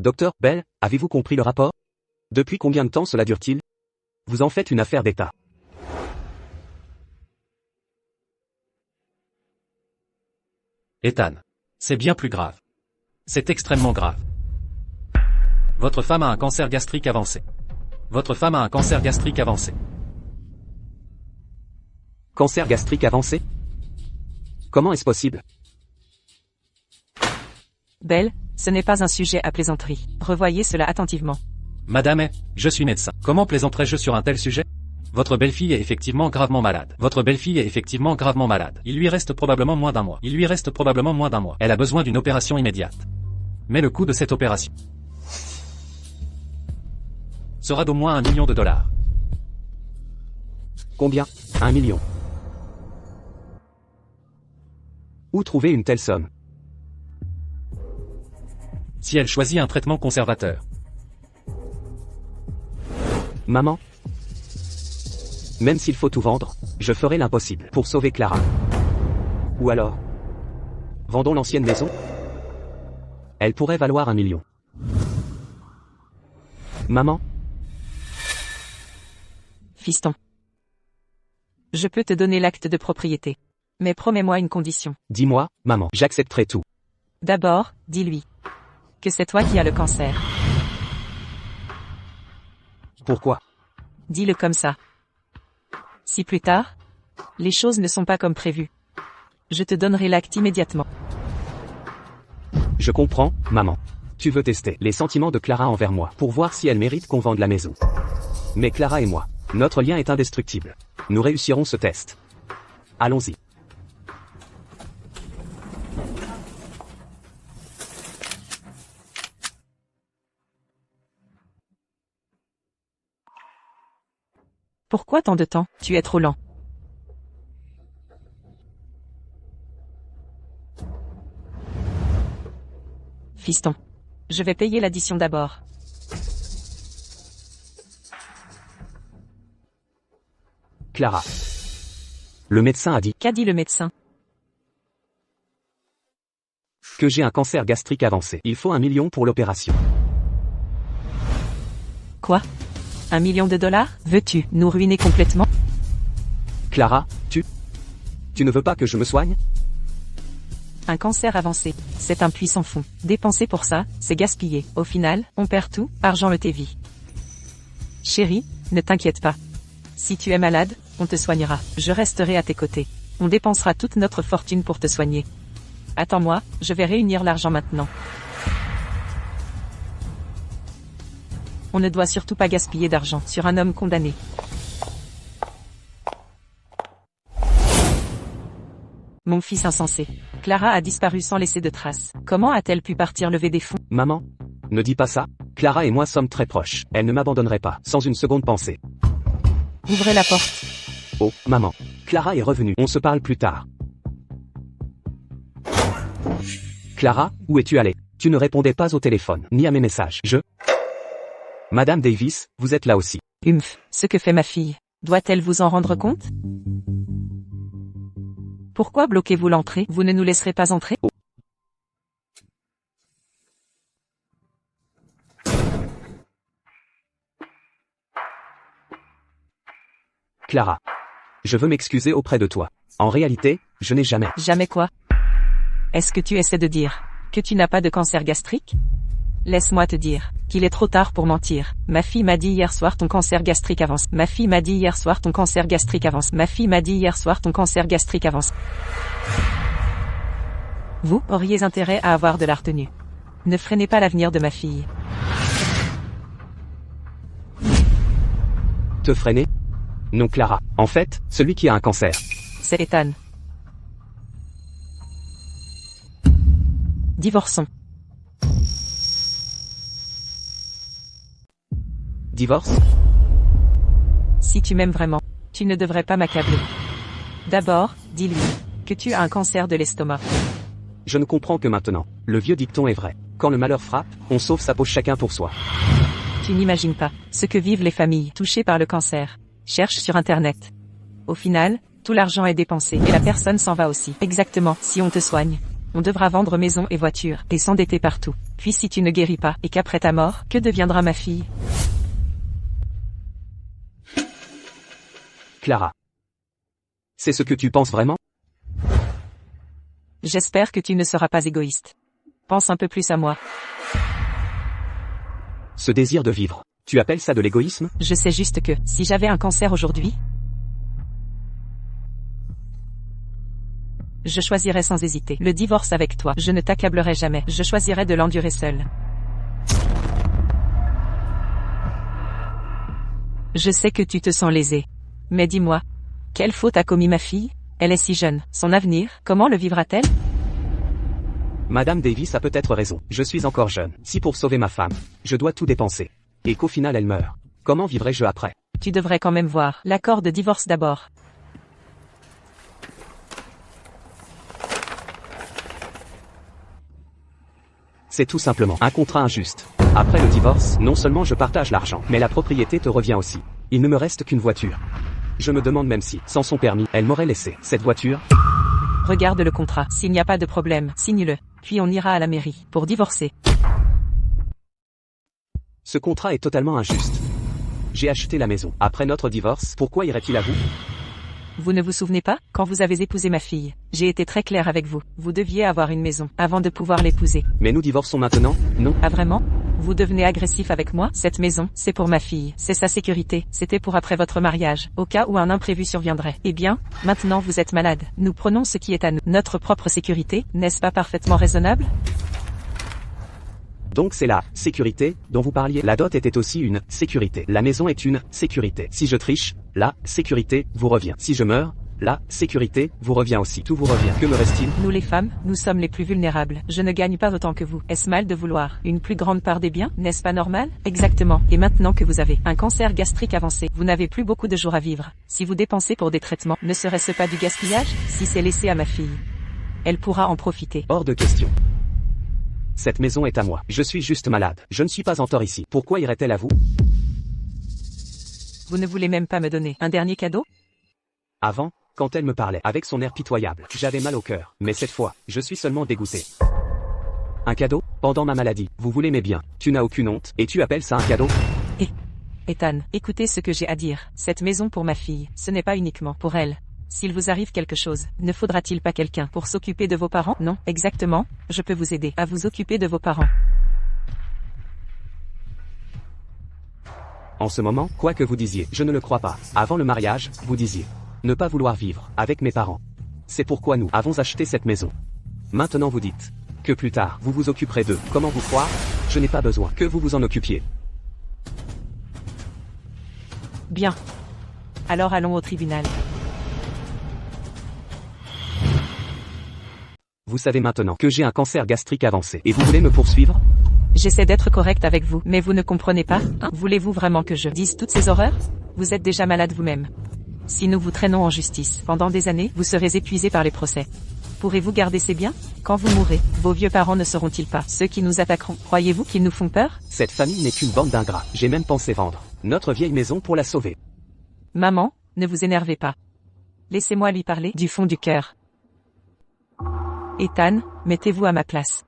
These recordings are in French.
Docteur Bell, avez-vous compris le rapport? Depuis combien de temps cela dure-t-il? Vous en faites une affaire d'État. Ethan. C'est bien plus grave. C'est extrêmement grave. Votre femme a un cancer gastrique avancé. Votre femme a un cancer gastrique avancé. Cancer gastrique avancé? Comment est-ce possible? Belle, ce n'est pas un sujet à plaisanterie. Revoyez cela attentivement. Madame, je suis médecin. Comment plaisanterais-je sur un tel sujet? Votre belle-fille est effectivement gravement malade. Votre belle-fille est effectivement gravement malade. Il lui reste probablement moins d'un mois. Il lui reste probablement moins d'un mois. Elle a besoin d'une opération immédiate. Mais le coût de cette opération sera d'au moins $1 million. Combien? 1 million. Où trouver une telle somme? Si elle choisit un traitement conservateur. Maman? Même s'il faut tout vendre, je ferai l'impossible pour sauver Clara. Ou alors, vendons l'ancienne maison? Elle pourrait valoir 1 million. Maman? Fiston. Je peux te donner l'acte de propriété. Mais promets-moi une condition. Dis-moi, maman, j'accepterai tout. D'abord, dis-lui que c'est toi qui as le cancer. Pourquoi? Dis-le comme ça. Si plus tard, les choses ne sont pas comme prévu, je te donnerai l'acte immédiatement. Je comprends, maman. Tu veux tester les sentiments de Clara envers moi pour voir si elle mérite qu'on vende la maison. Mais Clara et moi, notre lien est indestructible. Nous réussirons ce test. Allons-y. Pourquoi tant de temps? Tu es trop lent. Fiston. Je vais payer l'addition d'abord. Clara. Le médecin a dit Qu'a dit le médecin? que j'ai un cancer gastrique avancé. Il faut 1 million pour l'opération. Quoi? $1 million? Veux-tu nous ruiner complètement? Clara, tu ne veux pas que je me soigne? Un cancer avancé, c'est un puissant fond. Dépenser pour ça, c'est gaspiller. Au final, on perd tout, argent le vie. Chérie, ne t'inquiète pas. Si tu es malade, on te soignera. Je resterai à tes côtés. On dépensera toute notre fortune pour te soigner. Attends-moi, je vais réunir l'argent maintenant. On ne doit surtout pas gaspiller d'argent sur un homme condamné. Mon fils insensé. Clara a disparu sans laisser de traces. Comment a-t-elle pu partir lever des fonds? Maman? Ne dis pas ça. Clara et moi sommes très proches. Elle ne m'abandonnerait pas, sans une seconde pensée. Ouvrez la porte. Oh, maman. Clara est revenue. On se parle plus tard. Clara, où es-tu allée? Tu ne répondais pas au téléphone, ni à mes messages. Madame Davis, vous êtes là aussi. Ce que fait ma fille. Doit-elle vous en rendre compte? Pourquoi bloquez-vous l'entrée? Vous ne nous laisserez pas entrer? Oh. Clara. Je veux m'excuser auprès de toi. En réalité, je n'ai jamais... Jamais quoi? Est-ce que tu essaies de dire que tu n'as pas de cancer gastrique? Laisse-moi te dire qu'il est trop tard pour mentir. Ma fille m'a dit hier soir ton cancer gastrique avance. Ma fille m'a dit hier soir ton cancer gastrique avance. Ma fille m'a dit hier soir ton cancer gastrique avance. Vous auriez intérêt à avoir de la retenue. Ne freinez pas l'avenir de ma fille. Te freiner? Non, Clara. En fait, celui qui a un cancer. C'est Ethan. Divorçons. Divorce? Si tu m'aimes vraiment, tu ne devrais pas m'accabler. D'abord, dis-lui que tu as un cancer de l'estomac. Je ne comprends que maintenant. Le vieux dicton est vrai. Quand le malheur frappe, on sauve sa peau chacun pour soi. Tu n'imagines pas ce que vivent les familles touchées par le cancer. Cherche sur Internet. Au final, tout l'argent est dépensé et la personne s'en va aussi. Exactement, si on te soigne. On devra vendre maison et voiture, et s'endetter partout. Puis si tu ne guéris pas, et qu'après ta mort, que deviendra ma fille? Clara. C'est ce que tu penses vraiment? J'espère que tu ne seras pas égoïste. Pense un peu plus à moi. Ce désir de vivre, tu appelles ça de l'égoïsme? Je sais juste que, si j'avais un cancer aujourd'hui, je choisirais sans hésiter le divorce avec toi. Je ne t'accablerai jamais. Je choisirais de l'endurer seul. Je sais que tu te sens lésé. Mais dis-moi, quelle faute a commis ma fille? Elle est si jeune. Son avenir, comment le vivra-t-elle? Madame Davis a peut-être raison. Je suis encore jeune. Si pour sauver ma femme, je dois tout dépenser, et qu'au final elle meurt, comment vivrai-je après? Tu devrais quand même voir l'accord de divorce d'abord. C'est tout simplement un contrat injuste. Après le divorce, non seulement je partage l'argent, mais la propriété te revient aussi. Il ne me reste qu'une voiture. Je me demande même si, sans son permis, elle m'aurait laissé cette voiture. Regarde le contrat. S'il n'y a pas de problème, signe-le. Puis on ira à la mairie pour divorcer. Ce contrat est totalement injuste. J'ai acheté la maison. Après notre divorce, pourquoi irait-il à vous? Vous ne vous souvenez pas, quand vous avez épousé ma fille, j'ai été très clair avec vous. Vous deviez avoir une maison, avant de pouvoir l'épouser. Mais nous divorçons maintenant, non? Ah vraiment? Vous devenez agressif avec moi? Cette maison, c'est pour ma fille, c'est sa sécurité, c'était pour après votre mariage, au cas où un imprévu surviendrait. Eh bien, maintenant vous êtes malade. Nous prenons ce qui est à nous, notre propre sécurité, n'est-ce pas parfaitement raisonnable? Donc c'est la sécurité dont vous parliez. La dot était aussi une sécurité. La maison est une sécurité. Si je triche, la sécurité vous revient. Si je meurs, la sécurité vous revient aussi. Tout vous revient. Que me reste-t-il? Nous les femmes, nous sommes les plus vulnérables. Je ne gagne pas autant que vous. Est-ce mal de vouloir une plus grande part des biens? N'est-ce pas normal? Exactement. Et maintenant que vous avez un cancer gastrique avancé, vous n'avez plus beaucoup de jours à vivre. Si vous dépensez pour des traitements, ne serait-ce pas du gaspillage? Si c'est laissé à ma fille, elle pourra en profiter. Hors de question. Cette maison est à moi. Je suis juste malade. Je ne suis pas en tort ici. Pourquoi irait-elle à vous? Vous ne voulez même pas me donner un dernier cadeau? Avant, quand elle me parlait avec son air pitoyable, j'avais mal au cœur. Mais cette fois, je suis seulement dégoûté. Un cadeau? Pendant ma maladie, vous voulez mes biens. Tu n'as aucune honte, et tu appelles ça un cadeau? Ethan, écoutez ce que j'ai à dire. Cette maison pour ma fille, ce n'est pas uniquement pour elle. S'il vous arrive quelque chose, ne faudra-t-il pas quelqu'un pour s'occuper de vos parents? Non, exactement, je peux vous aider à vous occuper de vos parents. En ce moment, quoi que vous disiez, je ne le crois pas. Avant le mariage, vous disiez ne pas vouloir vivre avec mes parents. C'est pourquoi nous avons acheté cette maison. Maintenant vous dites que plus tard, vous vous occuperez d'eux. Comment vous croire? Je n'ai pas besoin que vous vous en occupiez. Bien. Alors allons au tribunal. Vous savez maintenant que j'ai un cancer gastrique avancé et vous voulez me poursuivre? J'essaie d'être correct avec vous, mais vous ne comprenez pas, hein? Voulez-vous vraiment que je dise toutes ces horreurs? Vous êtes déjà malade vous-même. Si nous vous traînons en justice pendant des années, vous serez épuisé par les procès. Pourrez-vous garder ces biens? Quand vous mourrez, vos vieux parents ne seront-ils pas ceux qui nous attaqueront? Croyez-vous qu'ils nous font peur? Cette famille n'est qu'une bande d'ingrats. J'ai même pensé vendre notre vieille maison pour la sauver. Maman, ne vous énervez pas. Laissez-moi lui parler du fond du cœur. Ethan, mettez-vous à ma place.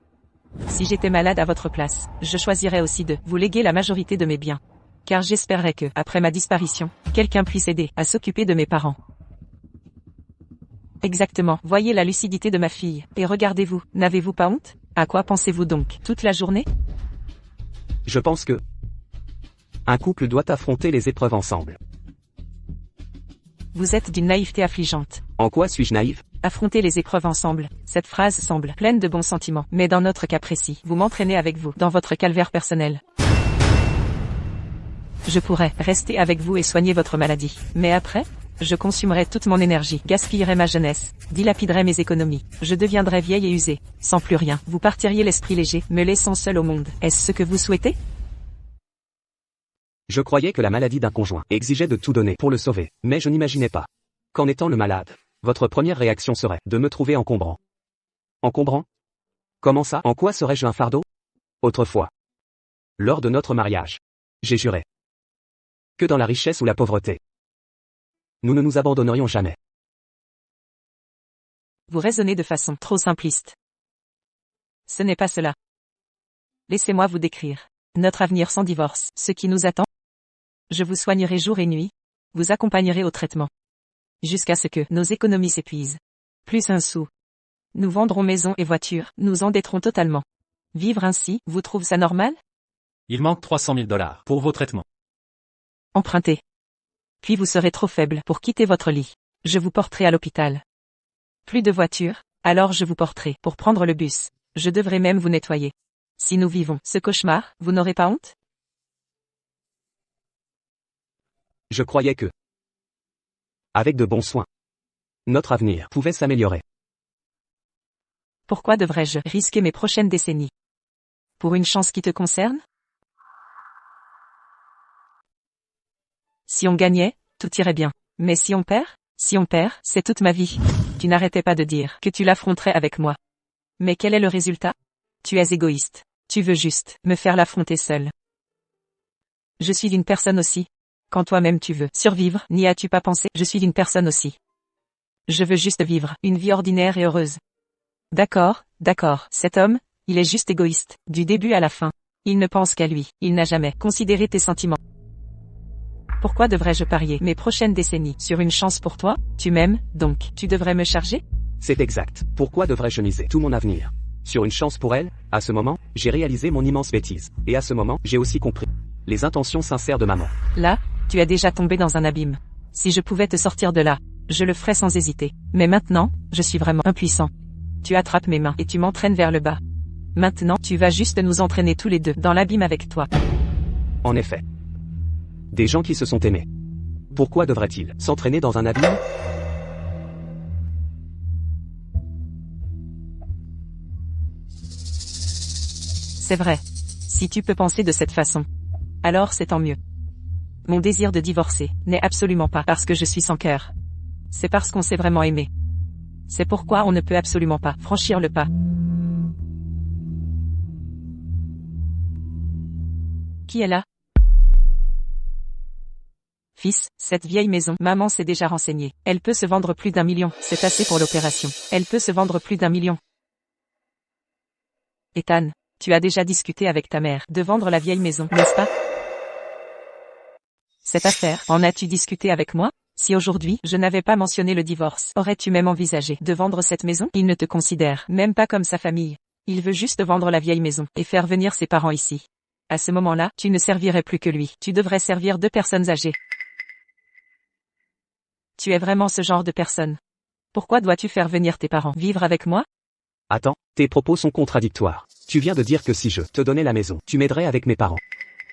Si j'étais malade à votre place, je choisirais aussi de vous léguer la majorité de mes biens. Car j'espérais que, après ma disparition, quelqu'un puisse aider à s'occuper de mes parents. Exactement. Voyez la lucidité de ma fille. Et regardez-vous, n'avez-vous pas honte? À quoi pensez-vous donc, toute la journée? Je pense que un couple doit affronter les épreuves ensemble. Vous êtes d'une naïveté affligeante. En quoi suis-je naïve? Affronter les épreuves ensemble. Cette phrase semble pleine de bons sentiments. Mais dans notre cas précis, vous m'entraînez avec vous dans votre calvaire personnel. Je pourrais rester avec vous et soigner votre maladie. Mais après, je consumerai toute mon énergie, gaspillerai ma jeunesse, dilapiderai mes économies. Je deviendrai vieille et usée, sans plus rien. Vous partiriez l'esprit léger, me laissant seul au monde. Est-ce ce que vous souhaitez? Je croyais que la maladie d'un conjoint exigeait de tout donner pour le sauver, mais je n'imaginais pas qu'en étant le malade, votre première réaction serait de me trouver encombrant. Encombrant? Comment ça? En quoi serais-je un fardeau? Autrefois, lors de notre mariage, j'ai juré que dans la richesse ou la pauvreté, nous ne nous abandonnerions jamais. Vous raisonnez de façon trop simpliste. Ce n'est pas cela. Laissez-moi vous décrire. Notre avenir sans divorce, ce qui nous attend. Je vous soignerai jour et nuit. Vous accompagnerai au traitement. Jusqu'à ce que nos économies s'épuisent. Plus un sou. Nous vendrons maison et voiture, nous endetterons totalement. Vivre ainsi, vous trouvez ça normal? Il manque 300 000 $ pour vos traitements. Empruntez. Puis vous serez trop faible pour quitter votre lit. Je vous porterai à l'hôpital. Plus de voiture, alors je vous porterai pour prendre le bus. Je devrais même vous nettoyer. Si nous vivons ce cauchemar, vous n'aurez pas honte? Je croyais que, avec de bons soins, notre avenir pouvait s'améliorer. Pourquoi devrais-je risquer mes prochaines décennies? Pour une chance qui te concerne? Si on gagnait, tout irait bien. Mais si on perd, c'est toute ma vie. Tu n'arrêtais pas de dire que tu l'affronterais avec moi. Mais quel est le résultat? Tu es égoïste. Tu veux juste me faire l'affronter seul. Je suis une personne aussi. Quand toi-même tu veux survivre, n'y as-tu pas pensé? Je suis une personne aussi. Je veux juste vivre une vie ordinaire et heureuse. D'accord, cet homme, il est juste égoïste, du début à la fin. Il ne pense qu'à lui, il n'a jamais considéré tes sentiments. Pourquoi devrais-je parier mes prochaines décennies sur une chance pour toi? Tu m'aimes, donc tu devrais me charger? C'est exact. Pourquoi devrais-je miser tout mon avenir sur une chance pour elle? À ce moment, j'ai réalisé mon immense bêtise. Et à ce moment, j'ai aussi compris les intentions sincères de maman. Là, tu es déjà tombé dans un abîme. Si je pouvais te sortir de là, je le ferais sans hésiter. Mais maintenant, je suis vraiment impuissant. Tu attrapes mes mains et tu m'entraînes vers le bas. Maintenant, tu vas juste nous entraîner tous les deux dans l'abîme avec toi. En effet. Des gens qui se sont aimés. Pourquoi devraient-ils s'entraîner dans un abîme? C'est vrai. Si tu peux penser de cette façon, alors c'est tant mieux. Mon désir de divorcer n'est absolument pas parce que je suis sans cœur. C'est parce qu'on s'est vraiment aimé. C'est pourquoi on ne peut absolument pas franchir le pas. Qui est là? Fils, cette vieille maison, maman s'est déjà renseignée. Elle peut se vendre plus d'1 million, c'est assez pour l'opération. Elle peut se vendre plus d'1 million. Ethan, tu as déjà discuté avec ta mère de vendre la vieille maison, n'est-ce pas? Cette affaire, en as-tu discuté avec moi? Si aujourd'hui, je n'avais pas mentionné le divorce, aurais-tu même envisagé de vendre cette maison? Il ne te considère même pas comme sa famille. Il veut juste vendre la vieille maison et faire venir ses parents ici. À ce moment-là, tu ne servirais plus que lui. Tu devrais servir 2 personnes âgées. Tu es vraiment ce genre de personne. Pourquoi dois-tu faire venir tes parents vivre avec moi? Attends, tes propos sont contradictoires. Tu viens de dire que si je te donnais la maison, tu m'aiderais avec mes parents.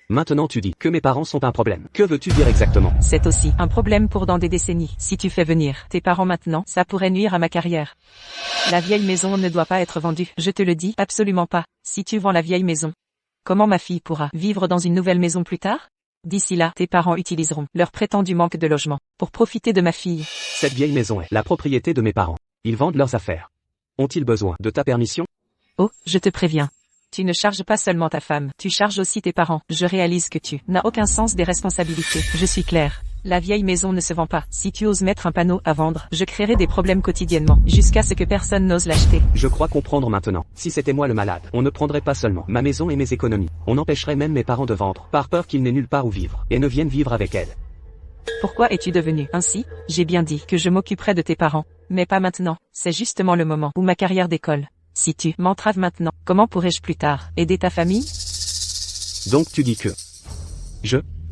Maintenant tu dis que mes parents sont un problème. Que veux-tu dire exactement? C'est aussi un problème pour dans des décennies. Si tu fais venir tes parents maintenant, ça pourrait nuire à ma carrière. La vieille maison ne doit pas être vendue. Je te le dis, absolument pas. Si tu vends la vieille maison, comment ma fille pourra vivre dans une nouvelle maison plus tard? D'ici là, tes parents utiliseront leur prétendu manque de logement pour profiter de ma fille. Cette vieille maison est la propriété de mes parents. Ils vendent leurs affaires. Ont-ils besoin de ta permission? Oh, je te préviens. Tu ne charges pas seulement ta femme, tu charges aussi tes parents. Je réalise que tu n'as aucun sens des responsabilités. Je suis claire. La vieille maison ne se vend pas. Si tu oses mettre un panneau à vendre, je créerai des problèmes quotidiennement, jusqu'à ce que personne n'ose l'acheter. Je crois comprendre maintenant. Si c'était moi le malade, on ne prendrait pas seulement ma maison et mes économies. On empêcherait même mes parents de vendre, par peur qu'ils n'aient nulle part où vivre, et ne viennent vivre avec elle. Pourquoi es-tu devenu ainsi? J'ai bien dit que je m'occuperais de tes parents. Mais pas maintenant. C'est justement le moment où ma carrière décolle. Si tu m'entraves maintenant, comment pourrais-je plus tard aider ta famille? Donc tu dis que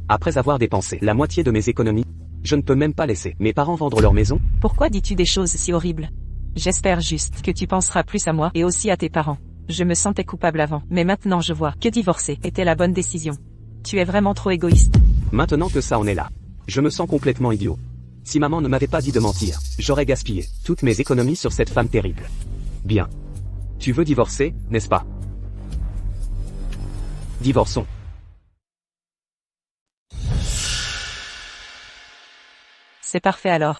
après avoir dépensé la moitié de mes économies, je ne peux même pas laisser mes parents vendre leur maison? Pourquoi dis-tu des choses si horribles? J'espère juste que tu penseras plus à moi et aussi à tes parents. Je me sentais coupable avant, mais maintenant je vois que divorcer était la bonne décision. Tu es vraiment trop égoïste. Maintenant que ça en est là, je me sens complètement idiot. Si maman ne m'avait pas dit de mentir, j'aurais gaspillé toutes mes économies sur cette femme terrible. Bien. Tu veux divorcer, n'est-ce pas? Divorçons. C'est parfait alors.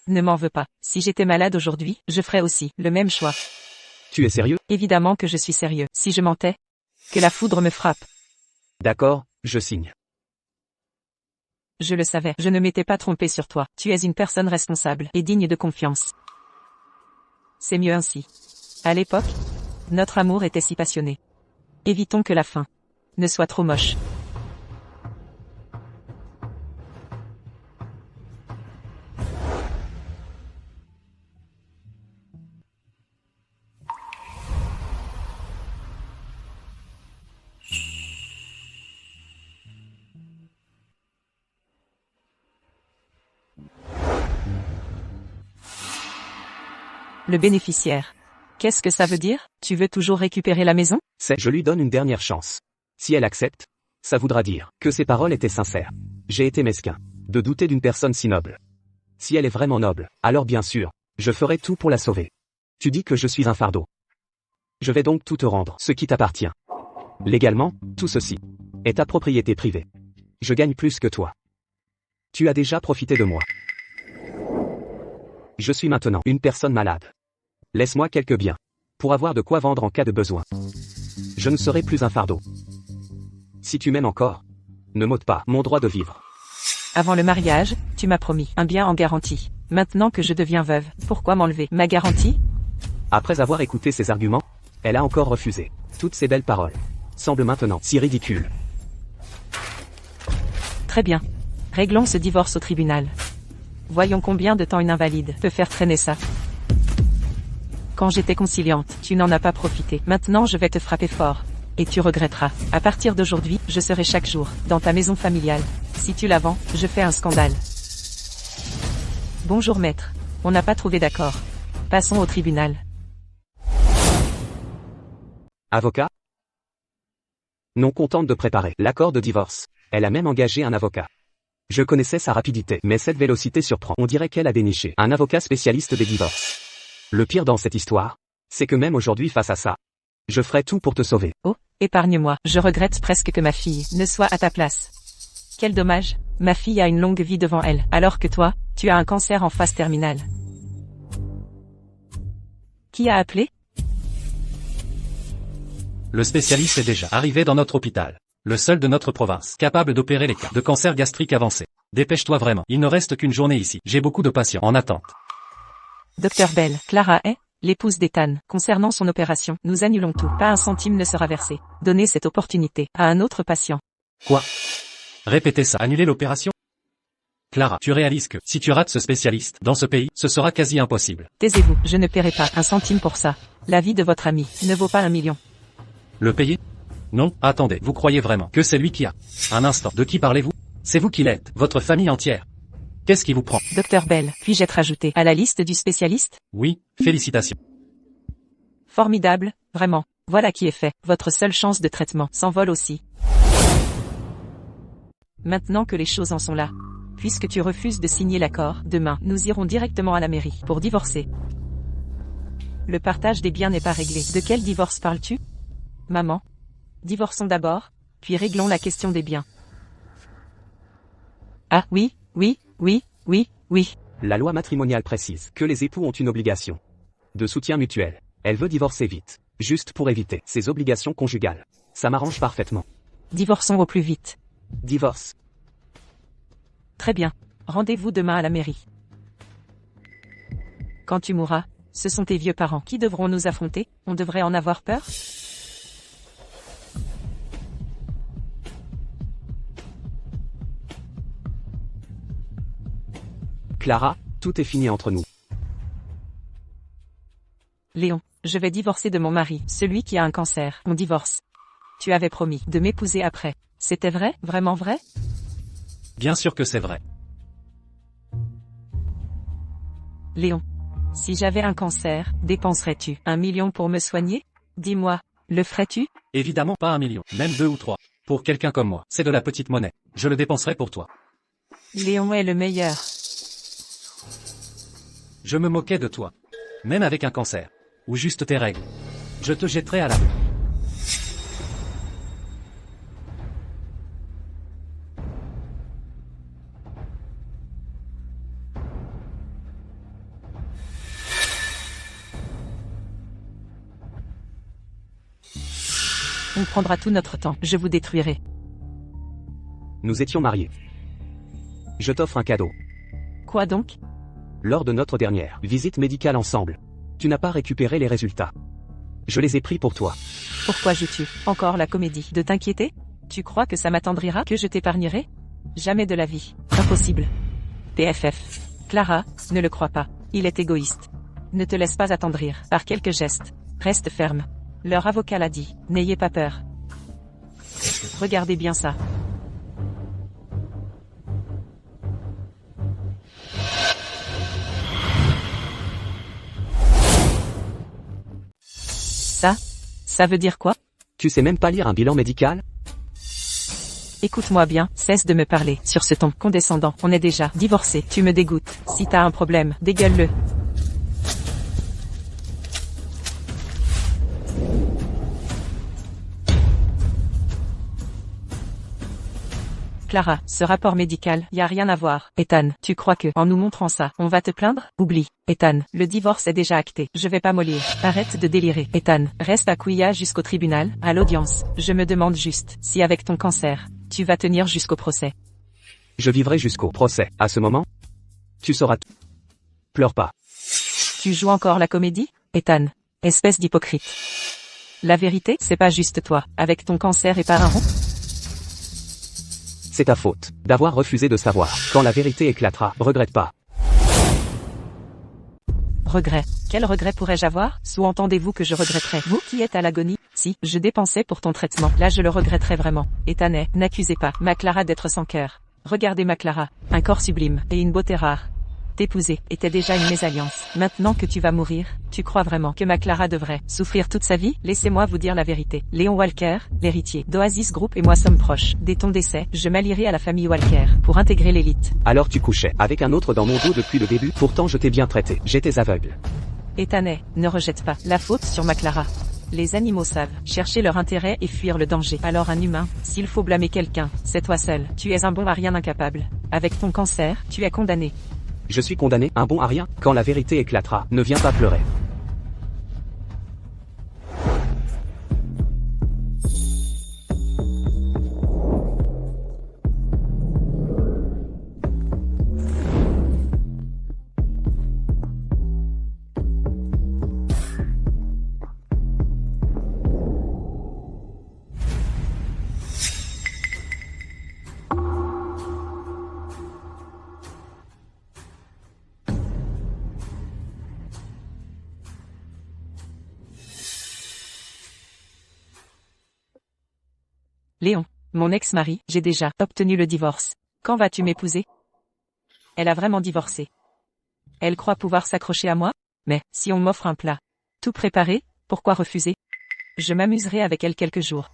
Ne m'en veux pas. Si j'étais malade aujourd'hui, je ferais aussi le même choix. Tu es sérieux? Évidemment que je suis sérieux. Si je mentais, que la foudre me frappe. D'accord, je signe. Je le savais, je ne m'étais pas trompé sur toi. Tu es une personne responsable et digne de confiance. C'est mieux ainsi. À l'époque, Notre amour était si passionné. Évitons que la fin ne soit trop moche. Le bénéficiaire. Qu'est-ce que ça veut dire? Tu veux toujours récupérer la maison? Je lui donne une dernière chance. Si elle accepte, ça voudra dire que ses paroles étaient sincères. J'ai été mesquin de douter d'une personne si noble. Si elle est vraiment noble, alors bien sûr, je ferai tout pour la sauver. Tu dis que je suis un fardeau. Je vais donc tout te rendre, ce qui t'appartient. Légalement, tout ceci est ta propriété privée. Je gagne plus que toi. Tu as déjà profité de moi. Je suis maintenant une personne malade. Laisse-moi quelques biens pour avoir de quoi vendre en cas de besoin. Je ne serai plus un fardeau. Si tu m'aimes encore, ne m'ôte pas mon droit de vivre. Avant le mariage, tu m'as promis un bien en garantie. Maintenant que je deviens veuve, pourquoi m'enlever ma garantie? Après avoir écouté ses arguments, elle a encore refusé. Toutes ces belles paroles semblent maintenant si ridicules. Très bien. Réglons ce divorce au tribunal. Voyons combien de temps une invalide peut faire traîner ça. Quand j'étais conciliante, tu n'en as pas profité. Maintenant je vais te frapper fort. Et tu regretteras. À partir d'aujourd'hui, je serai chaque jour dans ta maison familiale. Si tu la vends, je fais un scandale. Bonjour maître. On n'a pas trouvé d'accord. Passons au tribunal. Avocat? Non contente de préparer l'accord de divorce, elle a même engagé un avocat. Je connaissais sa rapidité, mais cette vélocité surprend. On dirait qu'elle a déniché un avocat spécialiste des divorces. Le pire dans cette histoire, c'est que même aujourd'hui face à ça, je ferai tout pour te sauver. Oh, épargne-moi, je regrette presque que ma fille ne soit à ta place. Quel dommage, ma fille a une longue vie devant elle, alors que toi, tu as un cancer en phase terminale. Qui a appelé? Le spécialiste est déjà arrivé dans notre hôpital. Le seul de notre province, capable d'opérer les cas de cancer gastrique avancé. Dépêche-toi vraiment, il ne reste qu'une journée ici. J'ai beaucoup de patients en attente. Docteur Bell, Clara est l'épouse d'Ethan. Concernant son opération, nous annulons tout. Pas un centime ne sera versé. Donnez cette opportunité à un autre patient. Quoi? Répétez ça. Annuler l'opération? Clara, tu réalises que, si tu rates ce spécialiste, dans ce pays, ce sera quasi impossible. Taisez-vous, je ne paierai pas un centime pour ça. La vie de votre ami ne vaut pas 1 million. Le payer? Non, attendez, vous croyez vraiment que c'est lui qui a? Un instant, de qui parlez-vous? C'est vous qui l'êtes, votre famille entière. Qu'est-ce qui vous prend? Docteur Bell, puis-je être ajouté à la liste du spécialiste? Oui, félicitations. Formidable, vraiment. Voilà qui est fait. Votre seule chance de traitement s'envole aussi. Maintenant que les choses en sont là, puisque tu refuses de signer l'accord, demain, nous irons directement à la mairie pour divorcer. Le partage des biens n'est pas réglé. De quel divorce parles-tu? Maman. Divorçons d'abord, puis réglons la question des biens. Ah oui, oui, oui, oui, oui. La loi matrimoniale précise que les époux ont une obligation de soutien mutuel. Elle veut divorcer vite, juste pour éviter ses obligations conjugales. Ça m'arrange parfaitement. Divorçons au plus vite. Divorce. Très bien. Rendez-vous demain à la mairie. Quand tu mourras, ce sont tes vieux parents qui devront nous affronter. On devrait en avoir peur? Clara, tout est fini entre nous. Léon, je vais divorcer de mon mari, celui qui a un cancer. On divorce. Tu avais promis de m'épouser après. C'était vrai? Vraiment vrai? Bien sûr que c'est vrai. Léon, si j'avais un cancer, dépenserais-tu 1 million pour me soigner? Dis-moi, le ferais-tu? Évidemment pas 1 million, même 2 ou 3. Pour quelqu'un comme moi, c'est de la petite monnaie. Je le dépenserai pour toi. Léon est le meilleur. Je me moquais de toi. Même avec un cancer. Ou juste tes règles. Je te jetterai à la rue. On prendra tout notre temps, je vous détruirai. Nous étions mariés. Je t'offre un cadeau. Quoi donc? Lors de notre dernière visite médicale ensemble, tu n'as pas récupéré les résultats. Je les ai pris pour toi. Pourquoi joues-tu encore la comédie de t'inquiéter? Tu crois que ça m'attendrira, que je t'épargnerai? Jamais de la vie. Impossible. PFF. Clara, ne le crois pas. Il est égoïste. Ne te laisse pas attendrir par quelques gestes. Reste ferme. Leur avocat l'a dit. N'ayez pas peur. Regardez bien ça. Ça veut dire quoi? Tu sais même pas lire un bilan médical? Écoute-moi bien, cesse de me parler sur ce ton condescendant. On est déjà divorcés. Tu me dégoûtes. Si t'as un problème, dégueule-le. Clara, ce rapport médical, y a rien à voir. Ethan, tu crois que, en nous montrant ça, on va te plaindre? Oublie. Ethan, le divorce est déjà acté. Je vais pas mollir. Arrête de délirer. Ethan, reste à Couilla jusqu'au tribunal, à l'audience. Je me demande juste, si avec ton cancer, tu vas tenir jusqu'au procès. Je vivrai jusqu'au procès. À ce moment, tu sauras tout. Pleure pas. Tu joues encore la comédie? Ethan, espèce d'hypocrite. La vérité, c'est pas juste toi, avec ton cancer et par un rond. C'est ta faute, d'avoir refusé de savoir. Quand la vérité éclatera, regrette pas. Regret. Quel regret pourrais-je avoir? Sous-entendez-vous que je regretterais? Vous qui êtes à l'agonie? Si, je dépensais pour ton traitement. Là je le regretterais vraiment. Ethan, n'accusez pas ma Clara d'être sans cœur. Regardez ma Clara, un corps sublime, et une beauté rare. T'épouser était déjà une mésalliance. Maintenant que tu vas mourir, tu crois vraiment que ma Clara devrait souffrir toute sa vie? Laissez-moi vous dire la vérité. Léon Walker, l'héritier d'Oasis Group et moi sommes proches. Dès ton décès, je m'allierai à la famille Walker pour intégrer l'élite. Alors tu couchais avec un autre dans mon dos depuis le début, pourtant je t'ai bien traité. J'étais aveugle. Ethan, ne rejette pas la faute sur ma Clara. Les animaux savent chercher leur intérêt et fuir le danger. Alors un humain, s'il faut blâmer quelqu'un, c'est toi seul. Tu es un bon à rien incapable. Avec ton cancer, tu es condamné. Je suis condamné, un bon à rien. Quand la vérité éclatera, ne viens pas pleurer. Léon, mon ex-mari, j'ai déjà obtenu le divorce. Quand vas-tu m'épouser? Elle a vraiment divorcé. Elle croit pouvoir s'accrocher à moi? Mais, si on m'offre un plat tout préparé, pourquoi refuser? Je m'amuserai avec elle quelques jours.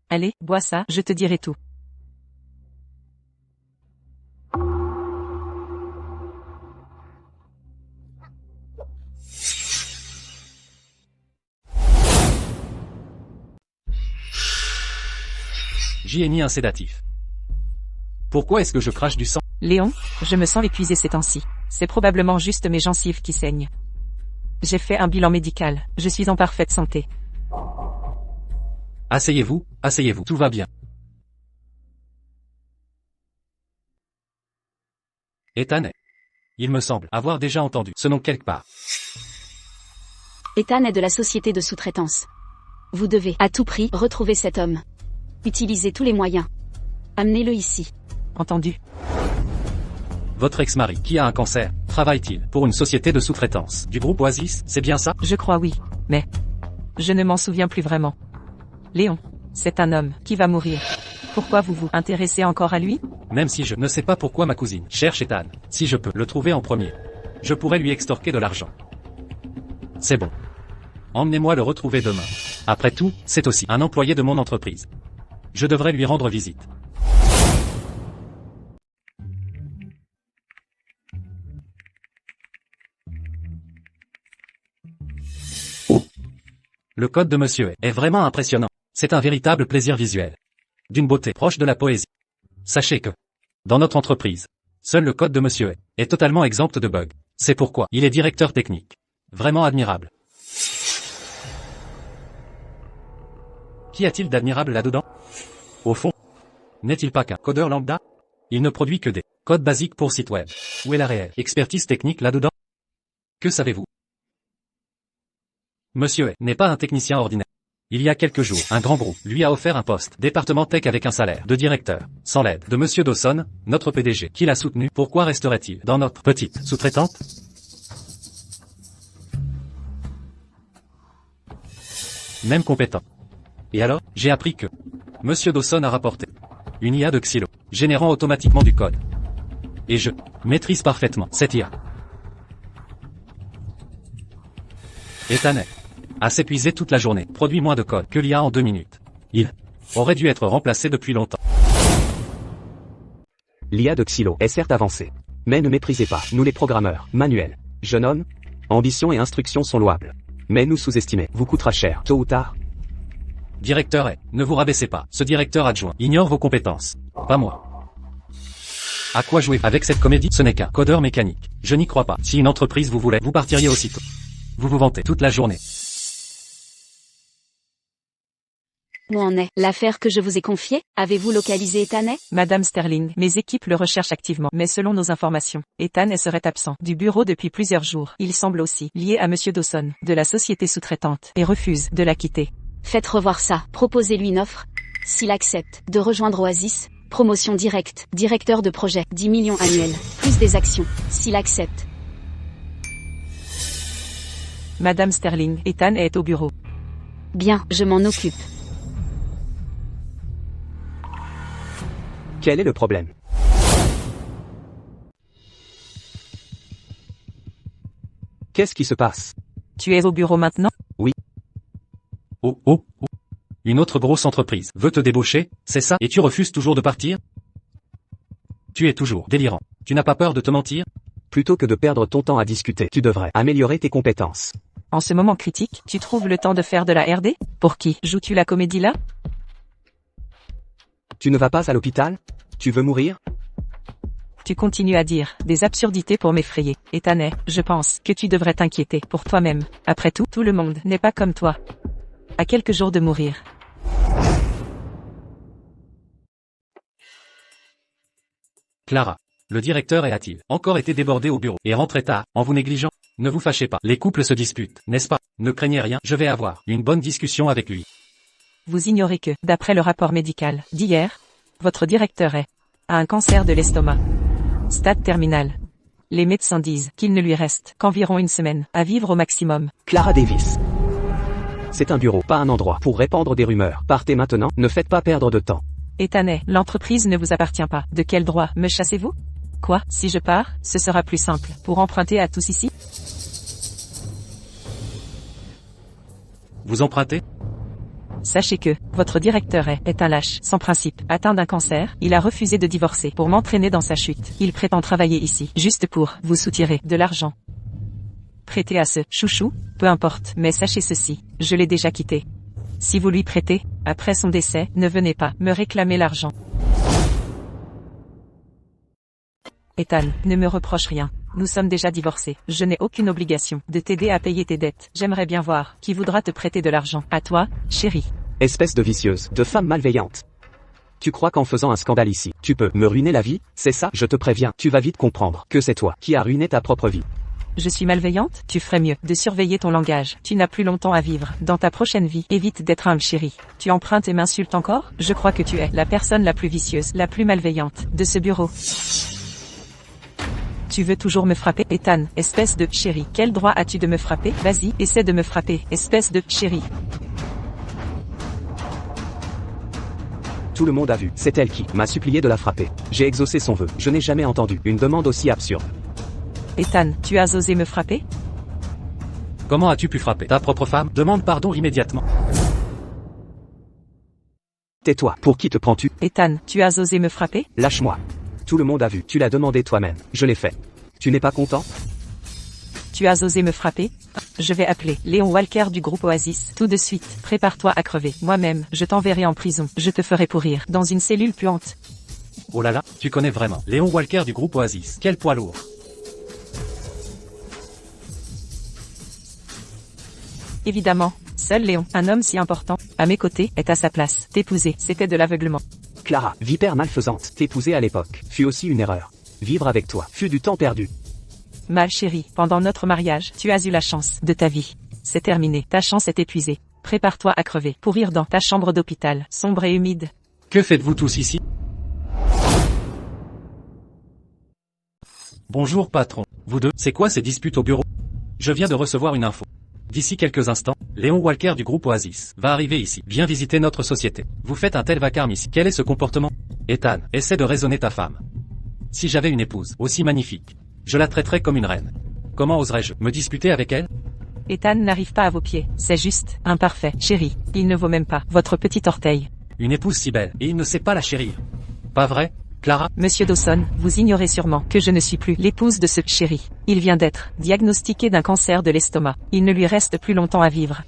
Allez, bois ça, je te dirai tout. J'y ai mis un sédatif. Pourquoi est-ce que je crache du sang? Léon, je me sens épuisé ces temps-ci. C'est probablement juste mes gencives qui saignent. J'ai fait un bilan médical, je suis en parfaite santé. Asseyez-vous, tout va bien. Ethan, il me semble avoir déjà entendu ce nom quelque part. Ethan est de la société de sous-traitance. Vous devez, à tout prix, retrouver cet homme. Utilisez tous les moyens. Amenez-le ici. Entendu. Votre ex-mari, qui a un cancer, travaille-t-il pour une société de sous-traitance du groupe Oasis, c'est bien ça? Je crois oui, mais je ne m'en souviens plus vraiment. Léon, c'est un homme qui va mourir. Pourquoi vous vous intéressez encore à lui? Même si je ne sais pas pourquoi ma cousine cherche Ethan, si je peux le trouver en premier, je pourrais lui extorquer de l'argent. C'est bon. Emmenez-moi le retrouver demain. Après tout, c'est aussi un employé de mon entreprise. Je devrais lui rendre visite. Le code de Monsieur est vraiment impressionnant. C'est un véritable plaisir visuel. D'une beauté proche de la poésie. Sachez que, dans notre entreprise, seul le code de Monsieur est totalement exempt de bugs. C'est pourquoi il est directeur technique. Vraiment admirable. Qu'y a-t-il d'admirable là-dedans? Au fond, n'est-il pas qu'un codeur lambda? Il ne produit que des codes basiques pour site web. Où est la réelle expertise technique là-dedans? Que savez-vous? Monsieur n'est pas un technicien ordinaire. Il y a quelques jours, un grand groupe lui a offert un poste, département tech avec un salaire de directeur, sans l'aide de Monsieur Dawson, notre PDG, qui l'a soutenu. Pourquoi resterait-il dans notre petite sous-traitante? Même compétent. Et alors, j'ai appris que Monsieur Dawson a rapporté une IA de Xylo, générant automatiquement du code. Et je maîtrise parfaitement cette IA. Ethan a s'épuisé toute la journée, produit moins de code que l'IA en 2 minutes. Il aurait dû être remplacé depuis longtemps. L'IA de Xylo est certes avancée. Mais ne méprisez pas, nous les programmeurs, manuels. Jeune homme, ambition et instruction sont louables. Mais nous sous-estimez, vous coûtera cher, tôt ou tard. Directeur ne vous rabaissez pas, ce directeur adjoint ignore vos compétences. Pas moi. À quoi jouer avec cette comédie? Ce n'est qu'un codeur mécanique. Je n'y crois pas. Si une entreprise vous voulait, vous partiriez aussitôt. Vous vous vantez toute la journée. Où en est l'affaire que je vous ai confiée? Avez-vous localisé Ethan? Madame Sterling, mes équipes le recherchent activement, mais selon nos informations, Ethan serait absent du bureau depuis plusieurs jours. Il semble aussi lié à Monsieur Dawson, de la société sous-traitante, et refuse de la quitter. Faites revoir ça, proposez-lui une offre. S'il accepte de rejoindre Oasis, promotion directe, directeur de projet, 10 millions annuels, plus des actions. S'il accepte. Madame Sterling, Ethan est au bureau. Bien, je m'en occupe. Quel est le problème? Qu'est-ce qui se passe? Tu es au bureau maintenant? Oh, oh, oh. Une autre grosse entreprise veut te débaucher, c'est ça? Et tu refuses toujours de partir? Tu es toujours délirant. Tu n'as pas peur de te mentir? Plutôt que de perdre ton temps à discuter, tu devrais améliorer tes compétences. En ce moment critique, tu trouves le temps de faire de la RD? Pour qui joues-tu la comédie là? Tu ne vas pas à l'hôpital? Tu veux mourir? Tu continues à dire des absurdités pour m'effrayer. Ethan, je pense que tu devrais t'inquiéter pour toi-même. Après tout, tout le monde n'est pas comme toi. À quelques jours de mourir. Clara. Le directeur a-t-il encore été débordé au bureau et rentré tard, en vous négligeant? Ne vous fâchez pas, les couples se disputent, n'est-ce pas? Ne craignez rien, je vais avoir une bonne discussion avec lui. Vous ignorez que, d'après le rapport médical d'hier, votre directeur a un cancer de l'estomac. Stade terminal. Les médecins disent qu'il ne lui reste qu'environ une semaine à vivre au maximum. Clara Davis. C'est un bureau, pas un endroit pour répandre des rumeurs. Partez maintenant, ne faites pas perdre de temps. Ethan, l'entreprise ne vous appartient pas. De quel droit me chassez-vous? Quoi? Si je pars, ce sera plus simple pour emprunter à tous ici? Vous empruntez? Sachez que, votre directeur est un lâche, sans principe, atteint d'un cancer, il a refusé de divorcer pour m'entraîner dans sa chute. Il prétend travailler ici, juste pour vous soutirer de l'argent. Prêtez à ce chouchou, peu importe, mais sachez ceci, je l'ai déjà quitté. Si vous lui prêtez, après son décès, ne venez pas me réclamer l'argent. Ethan, ne me reproche rien. Nous sommes déjà divorcés. Je n'ai aucune obligation de t'aider à payer tes dettes. J'aimerais bien voir qui voudra te prêter de l'argent. À toi, chérie. Espèce de vicieuse, de femme malveillante. Tu crois qu'en faisant un scandale ici, tu peux me ruiner la vie? C'est ça, je te préviens, tu vas vite comprendre que c'est toi qui as ruiné ta propre vie. Je suis malveillante? Tu ferais mieux de surveiller ton langage. Tu n'as plus longtemps à vivre. Dans ta prochaine vie, évite d'être humble, chérie. Tu empruntes et m'insultes encore? Je crois que tu es la personne la plus vicieuse, la plus malveillante de ce bureau. Tu veux toujours me frapper? Ethan, espèce de chérie. Quel droit as-tu de me frapper? Vas-y, essaie de me frapper, espèce de chérie. Tout le monde a vu, c'est elle qui m'a supplié de la frapper. J'ai exaucé son vœu, je n'ai jamais entendu une demande aussi absurde. Ethan, tu as osé me frapper? Comment as-tu pu frapper ta propre femme? Demande pardon immédiatement. Tais-toi, pour qui te prends-tu? Ethan, tu as osé me frapper? Lâche-moi. Tout le monde a vu, tu l'as demandé toi-même, je l'ai fait. Tu n'es pas content? Tu as osé me frapper? Je vais appeler Léon Walker du groupe Oasis, tout de suite. Prépare-toi à crever. Moi-même, je t'enverrai en prison. Je te ferai pourrir dans une cellule puante. Oh là là, tu connais vraiment Léon Walker du groupe Oasis. Quel poids lourd. Évidemment, seul Léon, un homme si important, à mes côtés, est à sa place. T'épouser, c'était de l'aveuglement. Clara, vipère malfaisante, t'épouser à l'époque, fut aussi une erreur. Vivre avec toi, fut du temps perdu. Mal chérie, pendant notre mariage, tu as eu la chance de ta vie. c'est terminé. Ta chance est épuisée. Prépare-toi à crever. Pourrir dans ta chambre d'hôpital, sombre et humide. Que faites-vous tous ici? Bonjour patron. Vous deux, c'est quoi ces disputes au bureau? Je viens de recevoir une info. D'ici quelques instants, Léon Walker du groupe Oasis va arriver ici. Viens visiter notre société. Vous faites un tel vacarme ici. Quel est ce comportement? Ethan, essaie de raisonner ta femme. Si j'avais une épouse aussi magnifique, je la traiterais comme une reine. Comment oserais-je me disputer avec elle? Ethan n'arrive pas à vos pieds. C'est juste, imparfait. Chérie, il ne vaut même pas votre petit orteil. Une épouse si belle, et il ne sait pas la chérir. Pas vrai, Clara? Monsieur Dawson, vous ignorez sûrement que je ne suis plus l'épouse de ce chéri. Il vient d'être diagnostiqué d'un cancer de l'estomac. Il ne lui reste plus longtemps à vivre.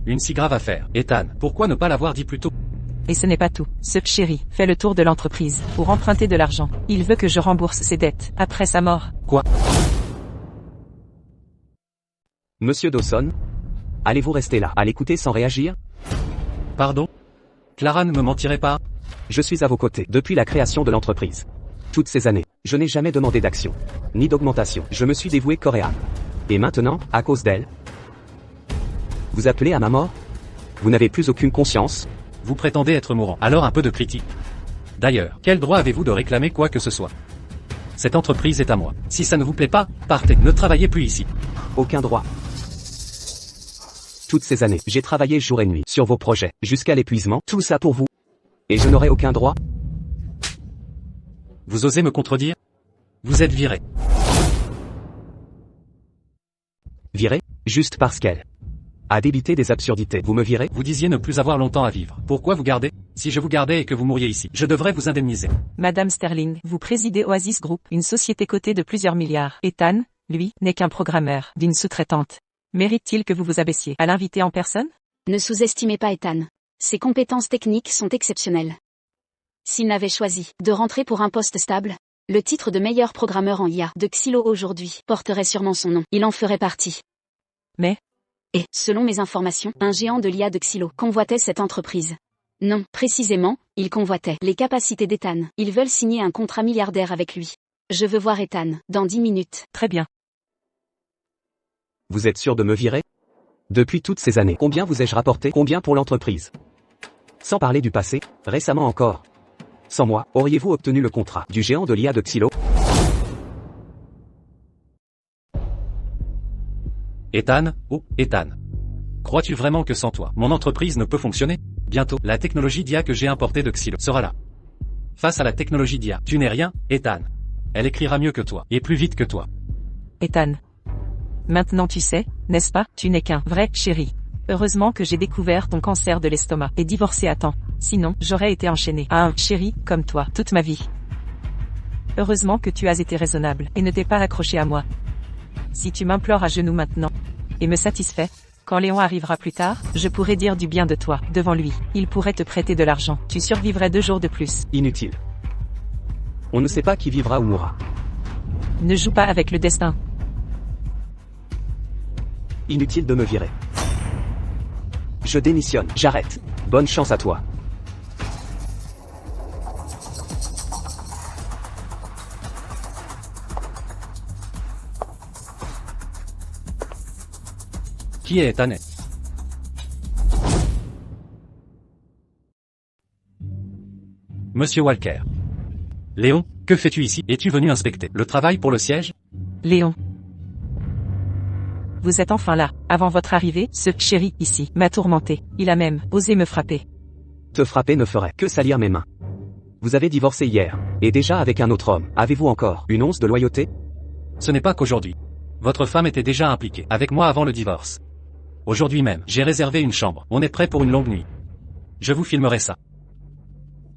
Une si grave affaire. Ethan, pourquoi ne pas l'avoir dit plus tôt? Et ce n'est pas tout. Ce chéri fait le tour de l'entreprise pour emprunter de l'argent. Il veut que je rembourse ses dettes après sa mort. Quoi? Monsieur Dawson? Allez-vous rester là, à l'écouter sans réagir? Pardon? Clara ne me mentirait pas? Je suis à vos côtés depuis la création de l'entreprise. Toutes ces années, je n'ai jamais demandé d'action, ni d'augmentation. Je me suis dévoué corps et âme. Et maintenant, à cause d'elle, vous appelez à ma mort? Vous n'avez plus aucune conscience? Vous prétendez être mourant, alors un peu de critique. D'ailleurs, quel droit avez-vous de réclamer quoi que ce soit? Cette entreprise est à moi. Si ça ne vous plaît pas, partez, ne travaillez plus ici. Aucun droit. Toutes ces années, j'ai travaillé jour et nuit sur vos projets, jusqu'à l'épuisement, tout ça pour vous. Et je n'aurai aucun droit? Vous osez me contredire? Vous êtes viré. Viré? Juste parce qu'elle a débité des absurdités. Vous me virez? Vous disiez ne plus avoir longtemps à vivre. Pourquoi vous gardez? Si je vous gardais et que vous mouriez ici, je devrais vous indemniser. Madame Sterling, vous présidez Oasis Group, une société cotée de plusieurs milliards. Ethan, lui, n'est qu'un programmeur d'une sous-traitante. Mérite-t-il que vous vous abaissiez à l'inviter en personne? Ne sous-estimez pas Ethan. Ses compétences techniques sont exceptionnelles. S'il n'avait choisi de rentrer pour un poste stable, le titre de meilleur programmeur en IA de Xylo aujourd'hui porterait sûrement son nom. Il en ferait partie. Mais, Et, selon mes informations, un géant de l'IA de Xylo convoitait cette entreprise. Non, précisément, il convoitait les capacités d'Ethan. Ils veulent signer un contrat milliardaire avec lui. Je veux voir Ethan, dans 10 minutes. très bien. Vous êtes sûr de me virer? Depuis toutes ces années, combien vous ai-je rapporté? Combien pour l'entreprise? Sans parler du passé, récemment encore. Sans moi, auriez-vous obtenu le contrat du géant de l'IA de Xylo? Ethan, oh, Ethan. Crois-tu vraiment que sans toi, mon entreprise ne peut fonctionner? Bientôt, la technologie d'IA que j'ai importée de Xylo sera là. Face à la technologie d'IA, tu n'es rien, Ethan. Elle écrira mieux que toi, et plus vite que toi. Ethan. Maintenant tu sais, n'est-ce pas, tu n'es qu'un vrai chéri. Heureusement que j'ai découvert ton cancer de l'estomac et divorcé à temps. Sinon, j'aurais été enchaîné à un chéri comme toi toute ma vie. Heureusement que tu as été raisonnable et ne t'es pas accroché à moi. Si tu m'implores à genoux maintenant et me satisfais, quand Léon arrivera plus tard, je pourrai dire du bien de toi devant lui. Il pourrait te prêter de l'argent. Tu survivrais 2 jours de plus. Inutile. On ne sait pas qui vivra ou mourra. Ne joue pas avec le destin. Inutile de me virer. Je démissionne, j'arrête. Bonne chance à toi. Qui est Ethan? Monsieur Walker. Léon, que fais-tu ici? Es-tu venu inspecter le travail pour le siège? Léon. Vous êtes enfin là. Avant votre arrivée, ce chéri ici m'a tourmenté. Il a même osé me frapper. Te frapper ne ferait que salir mes mains. Vous avez divorcé hier, et déjà avec un autre homme. Avez-vous encore une once de loyauté? Ce n'est pas qu'aujourd'hui. Votre femme était déjà impliquée avec moi avant le divorce. Aujourd'hui même, j'ai réservé une chambre. On est prêt pour une longue nuit. Je vous filmerai ça.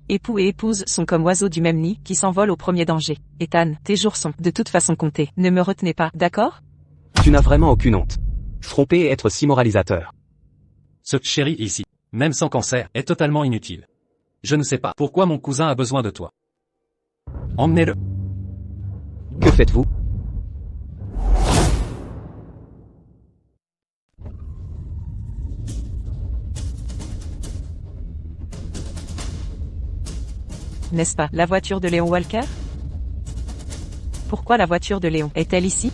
Époux et épouse sont comme oiseaux du même nid qui s'envolent au premier danger. Ethan, tes jours sont de toute façon comptés. Ne me retenez pas, d'accord? Tu n'as vraiment aucune honte. Tromper et être si moralisateur. Ce chéri ici, même sans cancer, est totalement inutile. Je ne sais pas pourquoi mon cousin a besoin de toi. Emmenez-le. Que faites-vous? N'est-ce pas la voiture de Léon Walker? Pourquoi la voiture de Léon est-elle ici?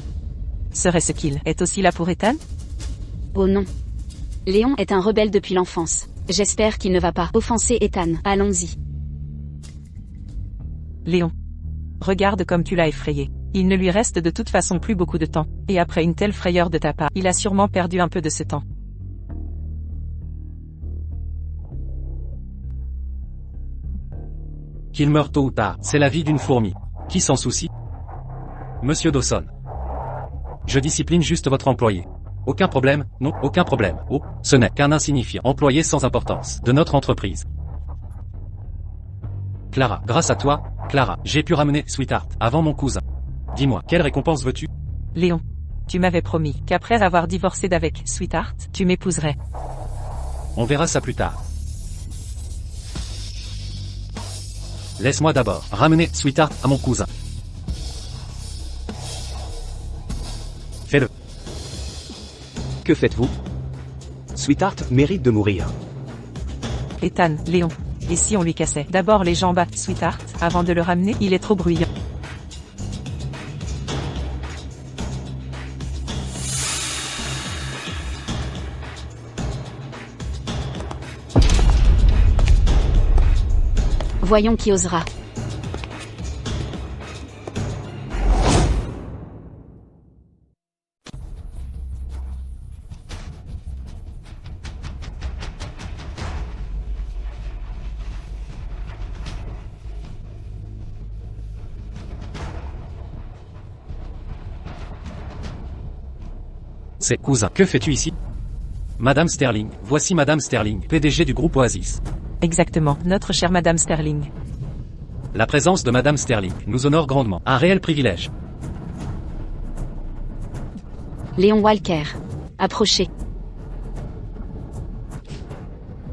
Serait-ce qu'il est aussi là pour Ethan? Oh non. Léon est un rebelle depuis l'enfance. J'espère qu'il ne va pas offenser Ethan. Allons-y. Léon. Regarde comme tu l'as effrayé. Il ne lui reste de toute façon plus beaucoup de temps. Et après une telle frayeur de ta part, il a sûrement perdu un peu de ce temps. Qu'il meure tôt ou tard, c'est la vie d'une fourmi. Qui s'en soucie? Monsieur Dawson. Je discipline juste votre employé. Aucun problème, non, aucun problème. Oh, ce n'est qu'un insignifiant employé sans importance de notre entreprise. Clara, grâce à toi, Clara, j'ai pu ramener Sweetheart avant mon cousin. Dis-moi, quelle récompense veux-tu? Léon. Tu m'avais promis qu'après avoir divorcé d'avec Sweetheart, tu m'épouserais. On verra ça plus tard. Laisse-moi d'abord ramener Sweetheart à mon cousin. Fais-le. Que faites-vous? Sweetheart mérite de mourir. Ethan, Léon. Et si on lui cassait d'abord les jambes à Sweetheart, avant de le ramener? Il est trop bruyant. Voyons qui osera. C'est cousin. Que fais-tu ici? Madame Sterling, voici Madame Sterling, PDG du groupe Oasis. Exactement, notre chère Madame Sterling. La présence de Madame Sterling nous honore grandement. Un réel privilège. Léon Walker. Approchez.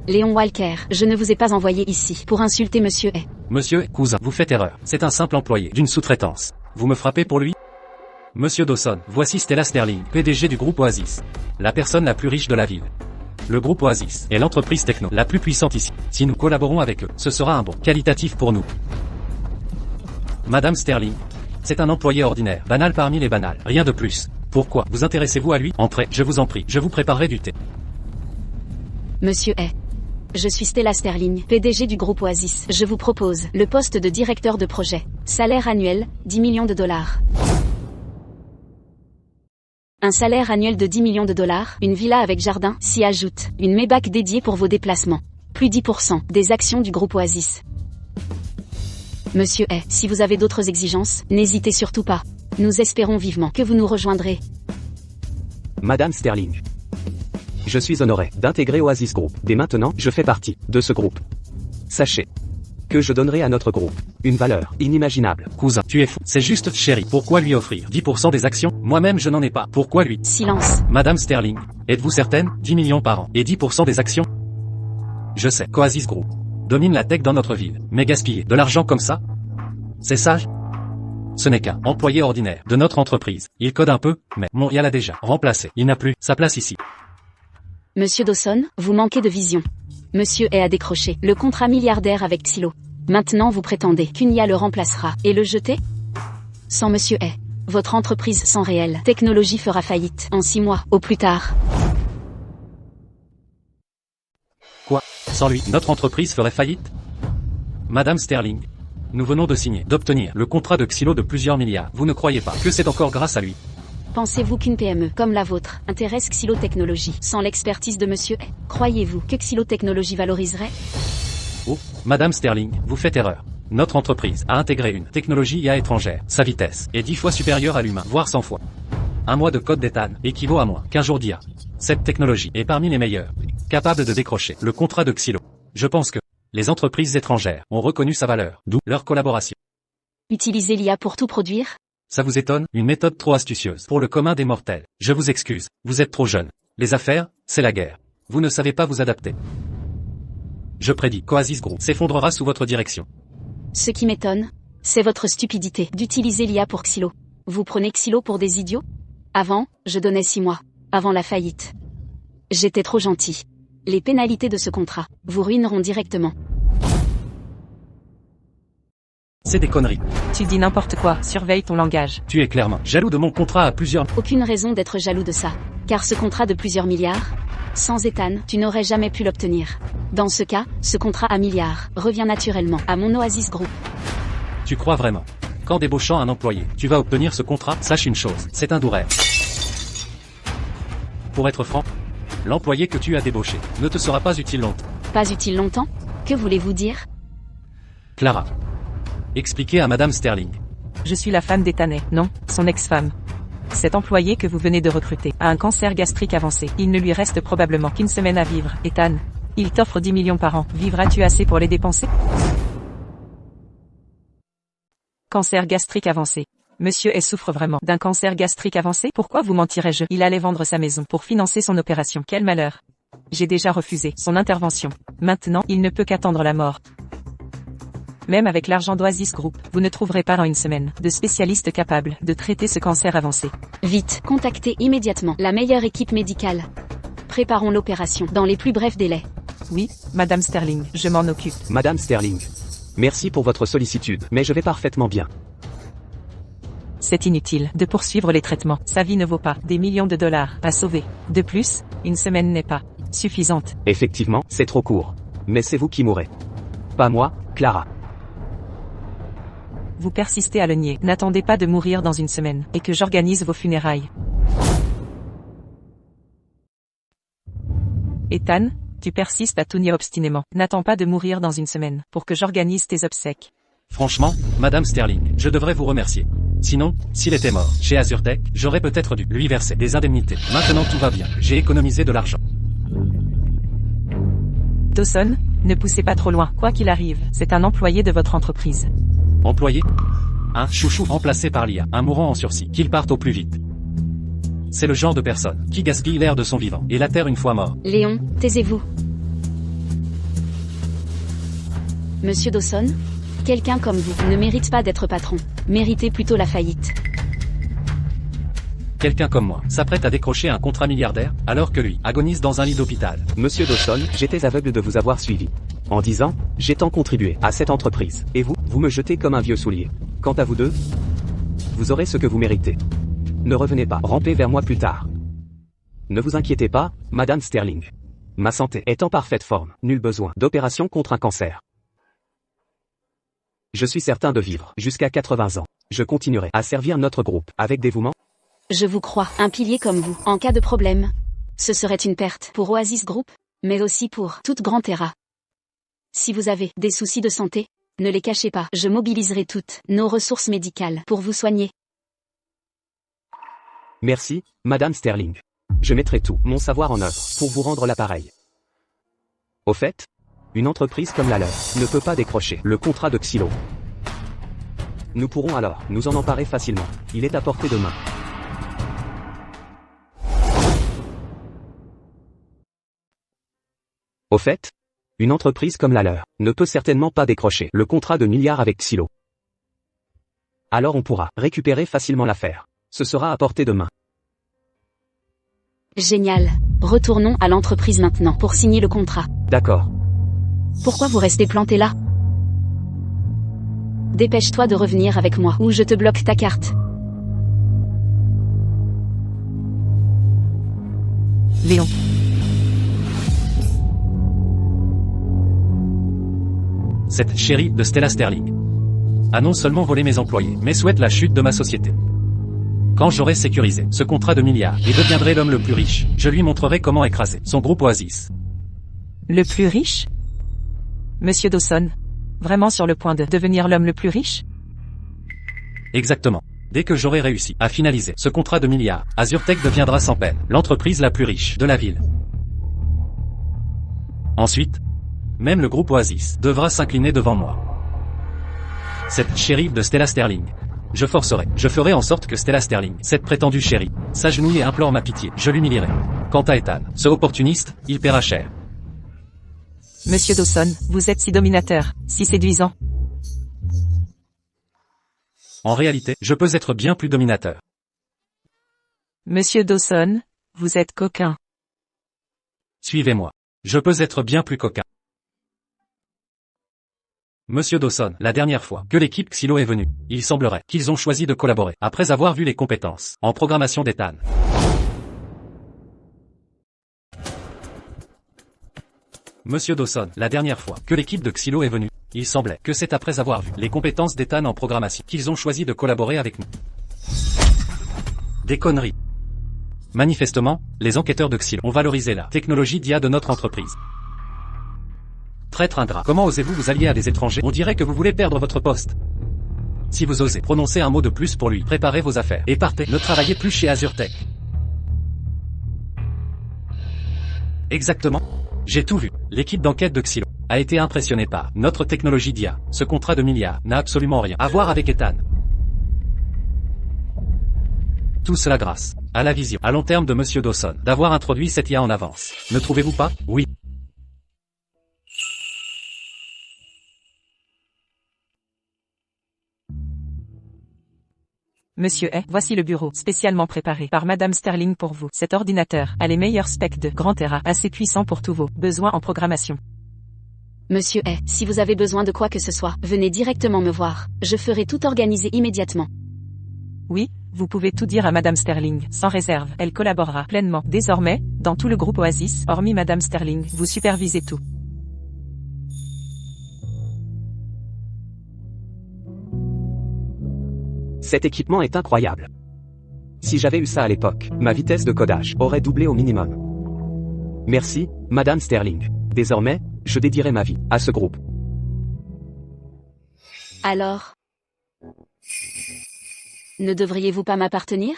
Léon Walker, je ne vous ai pas envoyé ici pour insulter Monsieur Hay. Monsieur, cousin, vous faites erreur. C'est un simple employé d'une sous-traitance. Vous me frappez pour lui? Monsieur Dawson, voici Stella Sterling, PDG du groupe Oasis. La personne la plus riche de la ville. Le groupe Oasis est l'entreprise techno la plus puissante ici. Si nous collaborons avec eux, ce sera un bond qualitatif pour nous. Madame Sterling. C'est un employé ordinaire, banal parmi les banals, rien de plus. Pourquoi vous intéressez-vous à lui? Entrez, je vous en prie, je vous préparerai du thé. Monsieur Hay. Je suis Stella Sterling, PDG du groupe Oasis. Je vous propose le poste de directeur de projet. Salaire annuel, 10 millions de dollars. Un salaire annuel de 10 millions de dollars, une villa avec jardin, s'y ajoute une Maybach dédiée pour vos déplacements. Plus 10% des actions du groupe Oasis. Monsieur Hay, si vous avez d'autres exigences, n'hésitez surtout pas. Nous espérons vivement que vous nous rejoindrez. Madame Sterling. Je suis honoré d'intégrer Oasis Group. Dès maintenant, je fais partie de ce groupe. Sachez que je donnerai à notre groupe une valeur inimaginable. Cousin, tu es fou. C'est juste chéri. Pourquoi lui offrir 10% des actions? Moi-même je n'en ai pas. Pourquoi lui? Silence. Madame Sterling, êtes-vous certaine? 10 millions par an et 10% des actions? Je sais qu'Oasis Group domine la tech dans notre ville. Mais gaspiller de l'argent comme ça? C'est sage? Ce n'est qu'un employé ordinaire de notre entreprise. Il code un peu, mais Montréal l'a déjà remplacé. Il n'a plus sa place ici. Monsieur Dawson, vous manquez de vision. Monsieur Hay a décroché le contrat milliardaire avec Xylo. Maintenant vous prétendez qu'Unia le remplacera et le jeter? Sans Monsieur Hay, votre entreprise sans réelle technologie fera faillite en 6 mois, au plus tard. Quoi? Sans lui, notre entreprise ferait faillite? Madame Sterling, nous venons d'obtenir le contrat de Xylo de plusieurs milliards. Vous ne croyez pas que c'est encore grâce à lui? Pensez-vous qu'une PME comme la vôtre intéresse Xylo Technologies sans l'expertise de Monsieur Hay? Croyez-vous que Xylo Technologies valoriserait? Oh, Madame Sterling, vous faites erreur. Notre entreprise a intégré une technologie IA étrangère. Sa vitesse est 10 fois supérieure à l'humain, voire 100 fois. Un mois de code d'Ethan équivaut à moins qu'un jour d'IA. Cette technologie est parmi les meilleures, capable de décrocher le contrat de Xylo. Je pense que les entreprises étrangères ont reconnu sa valeur, d'où leur collaboration. Utiliser l'IA pour tout produire? Ça vous étonne? Une méthode trop astucieuse pour le commun des mortels. Je vous excuse, vous êtes trop jeune. Les affaires, c'est la guerre. Vous ne savez pas vous adapter. Je prédis qu'Oasis Group s'effondrera sous votre direction. Ce qui m'étonne, c'est votre stupidité d'utiliser l'IA pour Xylo. Vous prenez Xylo pour des idiots? Avant, je donnais 6 mois, avant la faillite. J'étais trop gentil. Les pénalités de ce contrat vous ruineront directement. C'est des conneries. Tu dis n'importe quoi, surveille ton langage. Tu es clairement jaloux de mon contrat à plusieurs... Aucune raison d'être jaloux de ça. Car ce contrat de plusieurs milliards, sans Ethan, tu n'aurais jamais pu l'obtenir. Dans ce cas, ce contrat à milliards revient naturellement à mon Oasis Group. Tu crois vraiment? Qu'en débauchant un employé, tu vas obtenir ce contrat? Sache une chose, c'est un doux rêve. Pour être franc, l'employé que tu as débauché ne te sera pas utile longtemps. Pas utile longtemps? Que voulez-vous dire? Clara. Expliquez à Madame Sterling. Je suis la femme d'Ethan, non, son ex-femme. Cet employé que vous venez de recruter a un cancer gastrique avancé. Il ne lui reste probablement qu'une semaine à vivre. Ethan, il t'offre 10 millions par an. Vivras-tu assez pour les dépenser? Cancer gastrique avancé. Monsieur S souffre vraiment d'un cancer gastrique avancé? Pourquoi vous mentirais-je? Il allait vendre sa maison pour financer son opération. Quel malheur. J'ai déjà refusé son intervention. Maintenant, il ne peut qu'attendre la mort. Même avec l'argent d'Oasis Group, vous ne trouverez pas en une semaine de spécialistes capables de traiter ce cancer avancé. Vite, contactez immédiatement la meilleure équipe médicale. Préparons l'opération dans les plus brefs délais. Oui, Madame Sterling, je m'en occupe. Madame Sterling. Merci pour votre sollicitude, mais je vais parfaitement bien. C'est inutile de poursuivre les traitements. Sa vie ne vaut pas des millions de dollars à sauver. De plus, une semaine n'est pas suffisante. Effectivement, c'est trop court. Mais c'est vous qui mourrez. Pas moi, Clara. Vous persistez à le nier. N'attendez pas de mourir dans une semaine, et que j'organise vos funérailles. Ethan, tu persistes à tout nier obstinément. N'attends pas de mourir dans une semaine, pour que j'organise tes obsèques. Franchement, Madame Sterling, je devrais vous remercier. Sinon, s'il était mort, chez AzureTech, j'aurais peut-être dû lui verser des indemnités. Maintenant tout va bien, j'ai économisé de l'argent. Dawson, ne poussez pas trop loin. Quoi qu'il arrive, c'est un employé de votre entreprise. Employé? Un chouchou remplacé par l'IA, un mourant en sursis, qu'il parte au plus vite. C'est le genre de personne qui gaspille l'air de son vivant, et la terre une fois mort. Léon, taisez-vous. Monsieur Dawson? Quelqu'un comme vous ne mérite pas d'être patron. Méritez plutôt la faillite. Quelqu'un comme moi s'apprête à décrocher un contrat milliardaire, alors que lui agonise dans un lit d'hôpital. Monsieur Dawson, j'étais aveugle de vous avoir suivi. En 10 ans, j'ai tant contribué à cette entreprise. Et vous, vous me jetez comme un vieux soulier. Quant à vous deux, vous aurez ce que vous méritez. Ne revenez pas, rampez vers moi plus tard. Ne vous inquiétez pas, Madame Sterling. Ma santé est en parfaite forme. Nul besoin d'opération contre un cancer. Je suis certain de vivre jusqu'à 80 ans. Je continuerai à servir notre groupe avec dévouement. Je vous crois, un pilier comme vous, en cas de problème. Ce serait une perte pour Oasis Group, mais aussi pour toute Grand Terra. Si vous avez des soucis de santé, ne les cachez pas. Je mobiliserai toutes nos ressources médicales pour vous soigner. Merci, Madame Sterling. Je mettrai tout mon savoir en œuvre pour vous rendre l'appareil. Au fait, une entreprise comme la leur ne peut pas décrocher le contrat de Xylo. Nous pourrons alors nous en emparer facilement. Il est à portée de main. Au fait, une entreprise comme la leur ne peut certainement pas décrocher le contrat de milliards avec Xylo. Alors on pourra récupérer facilement l'affaire. Ce sera à portée de main. Génial. Retournons à l'entreprise maintenant pour signer le contrat. D'accord. Pourquoi vous restez planté là? Dépêche-toi de revenir avec moi ou je te bloque ta carte. Léon. Cette chérie de Stella Sterling a non seulement volé mes employés, mais souhaite la chute de ma société. Quand j'aurai sécurisé ce contrat de milliards et deviendrai l'homme le plus riche, je lui montrerai comment écraser son groupe Oasis. Le plus riche? Monsieur Dawson, vraiment sur le point de devenir l'homme le plus riche? Exactement. Dès que j'aurai réussi à finaliser ce contrat de milliards, AzureTech deviendra sans peine l'entreprise la plus riche de la ville. Ensuite, même le groupe Oasis devra s'incliner devant moi. Cette chérie de Stella Sterling. Je ferai en sorte que Stella Sterling, cette prétendue chérie, s'agenouille et implore ma pitié. Je l'humilierai. Quant à Ethan, ce opportuniste, il paiera cher. Monsieur Dawson, vous êtes si dominateur, si séduisant. En réalité, je peux être bien plus dominateur. Monsieur Dawson, vous êtes coquin. Suivez-moi. Je peux être bien plus coquin. Monsieur Dawson, la dernière fois que l'équipe Xylo est venue, il semblerait qu'ils ont choisi de collaborer, après avoir vu les compétences en programmation d'Ethan. Monsieur Dawson, la dernière fois que l'équipe de Xylo est venue, il semblait que c'est après avoir vu les compétences d'Ethan en programmation qu'ils ont choisi de collaborer avec nous. Des conneries. Manifestement, les enquêteurs de Xylo ont valorisé la technologie d'IA de notre entreprise. Traître ingrat, comment osez-vous vous allier à des étrangers? On dirait que vous voulez perdre votre poste. Si vous osez prononcer un mot de plus pour lui, préparez vos affaires et partez, ne travaillez plus chez AzureTech. Exactement. J'ai tout vu. L'équipe d'enquête de Xylo a été impressionnée par notre technologie d'IA. Ce contrat de milliards n'a absolument rien à voir avec Ethan. Tout cela grâce à la vision à long terme de Monsieur Dawson d'avoir introduit cette IA en avance. Ne trouvez-vous pas? Oui. Monsieur Hay, voici le bureau spécialement préparé par Madame Sterling pour vous. Cet ordinateur a les meilleurs specs de grand Tera, assez puissant pour tous vos besoins en programmation. Monsieur Hay, si vous avez besoin de quoi que ce soit, venez directement me voir. Je ferai tout organiser immédiatement. Oui, vous pouvez tout dire à Madame Sterling, sans réserve. Elle collaborera pleinement. Désormais, dans tout le groupe Oasis, hormis Madame Sterling, vous supervisez tout. Cet équipement est incroyable. Si j'avais eu ça à l'époque, ma vitesse de codage aurait doublé au minimum. Merci, Madame Sterling. Désormais, je dédierai ma vie à ce groupe. Alors, ne devriez-vous pas m'appartenir?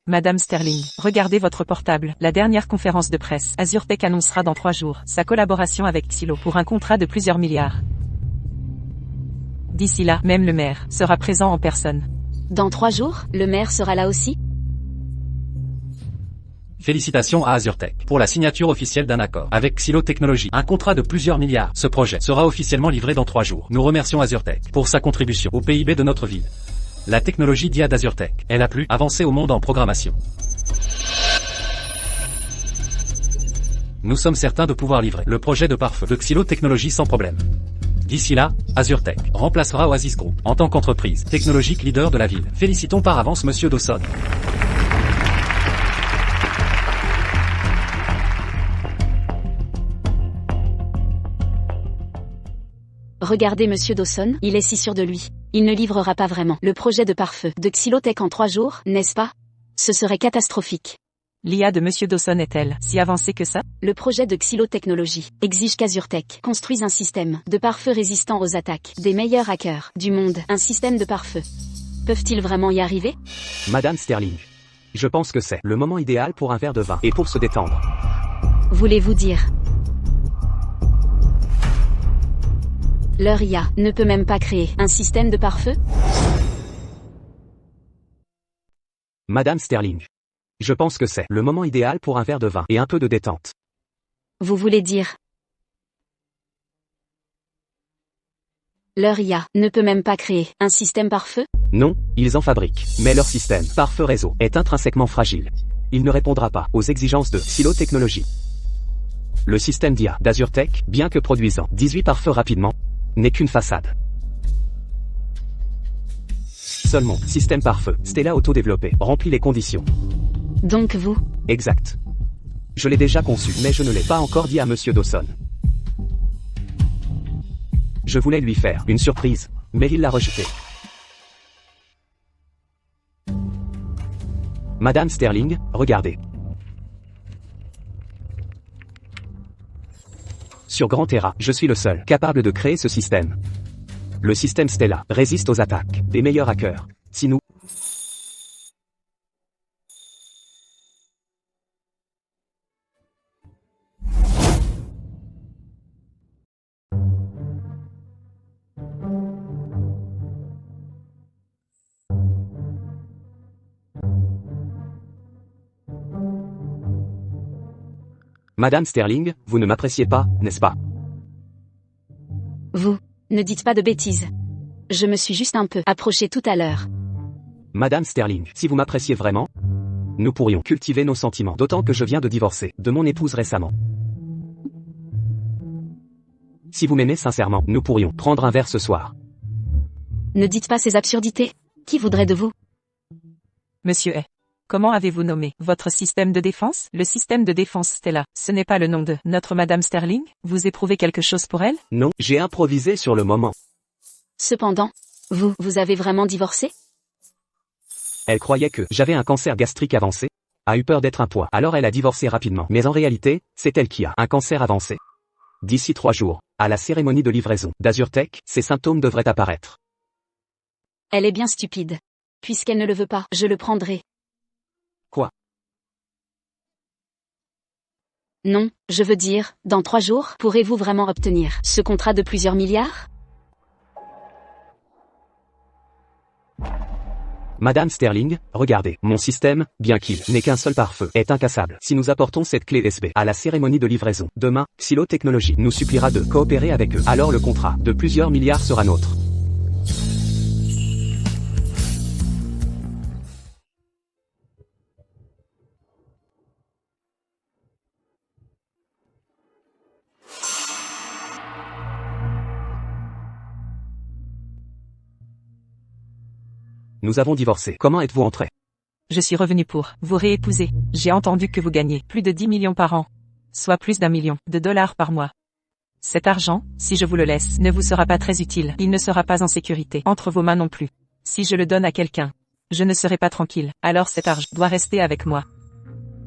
Madame Sterling, regardez votre portable. La dernière conférence de presse. AzureTech annoncera dans 3 jours sa collaboration avec Xylo pour un contrat de plusieurs milliards. D'ici là, même le maire sera présent en personne. Dans 3 jours, le maire sera là aussi? Félicitations à AzureTech pour la signature officielle d'un accord avec Xylo Technologies. Un contrat de plusieurs milliards. Ce projet sera officiellement livré dans 3 jours. Nous remercions AzureTech pour sa contribution au PIB de notre ville. La technologie d'IA d'AzureTech est la plus avancée au monde en programmation. Nous sommes certains de pouvoir livrer le projet de pare-feu de Xylo Technologies sans problème. D'ici là, AzureTech remplacera Oasis Group en tant qu'entreprise technologique leader de la ville. Félicitons par avance Monsieur Dawson. Regardez Monsieur Dawson, il est si sûr de lui. Il ne livrera pas vraiment le projet de pare-feu de Xylotech en 3 jours, n'est-ce pas? Ce serait catastrophique. L'IA de Monsieur Dawson est-elle si avancée que ça? Le projet de Xylo Technologies exige qu'AzureTech construise un système de pare-feu résistant aux attaques des meilleurs hackers du monde. Un système de pare-feu. Peuvent-ils vraiment y arriver? Madame Sterling. Je pense que c'est le moment idéal pour un verre de vin et pour se détendre. Voulez-vous dire? Leur IA ne peut même pas créer un système de pare-feu? Madame Sterling. Je pense que c'est le moment idéal pour un verre de vin et un peu de détente. Vous voulez dire? Leur IA ne peut même pas créer un système pare-feu? Non, ils en fabriquent, mais leur système pare-feu réseau est intrinsèquement fragile. Il ne répondra pas aux exigences de Xylo Technologies. Le système d'IA d'AzureTech, bien que produisant 18 pare-feux rapidement, n'est qu'une façade. Seul mon système pare-feu, Stella auto-développé, remplit les conditions. Donc vous? Exact. Je l'ai déjà conçu, mais je ne l'ai pas encore dit à Monsieur Dawson. Je voulais lui faire une surprise, mais il l'a rejeté. Madame Sterling, regardez. Sur Grand Terra, je suis le seul capable de créer ce système. Le système Stella résiste aux attaques des meilleurs hackers. Si nous... Madame Sterling, vous ne m'appréciez pas, n'est-ce pas? Vous ne dites pas de bêtises. Je me suis juste un peu approché tout à l'heure. Madame Sterling, si vous m'appréciez vraiment, nous pourrions cultiver nos sentiments, d'autant que je viens de divorcer de mon épouse récemment. Si vous m'aimez sincèrement, nous pourrions prendre un verre ce soir. Ne dites pas ces absurdités. Qui voudrait de vous? Monsieur A. Comment avez-vous nommé votre système de défense? Le système de défense Stella. Ce n'est pas le nom de notre Madame Sterling? Vous éprouvez quelque chose pour elle? Non, j'ai improvisé sur le moment. Cependant, vous avez vraiment divorcé? Elle croyait que j'avais un cancer gastrique avancé, a eu peur d'être un poids, alors elle a divorcé rapidement. Mais en réalité, c'est elle qui a un cancer avancé. D'ici 3 jours, à la cérémonie de livraison d'AzureTech, ces symptômes devraient apparaître. Elle est bien stupide. Puisqu'elle ne le veut pas, je le prendrai. Quoi? Non, je veux dire, dans 3 jours, pourrez-vous vraiment obtenir ce contrat de plusieurs milliards? Madame Sterling, regardez, mon système, bien qu'il n'ait qu'un seul pare-feu, est incassable. Si nous apportons cette clé USB à la cérémonie de livraison, demain, Xilo Technologies nous suppliera de coopérer avec eux. Alors le contrat de plusieurs milliards sera nôtre. Nous avons divorcé. Comment êtes-vous entré? Je suis revenu pour vous réépouser. J'ai entendu que vous gagnez plus de 10 millions par an. Soit plus d'1 million de dollars par mois. Cet argent, si je vous le laisse, ne vous sera pas très utile. Il ne sera pas en sécurité entre vos mains non plus. Si je le donne à quelqu'un, je ne serai pas tranquille. Alors cet argent doit rester avec moi.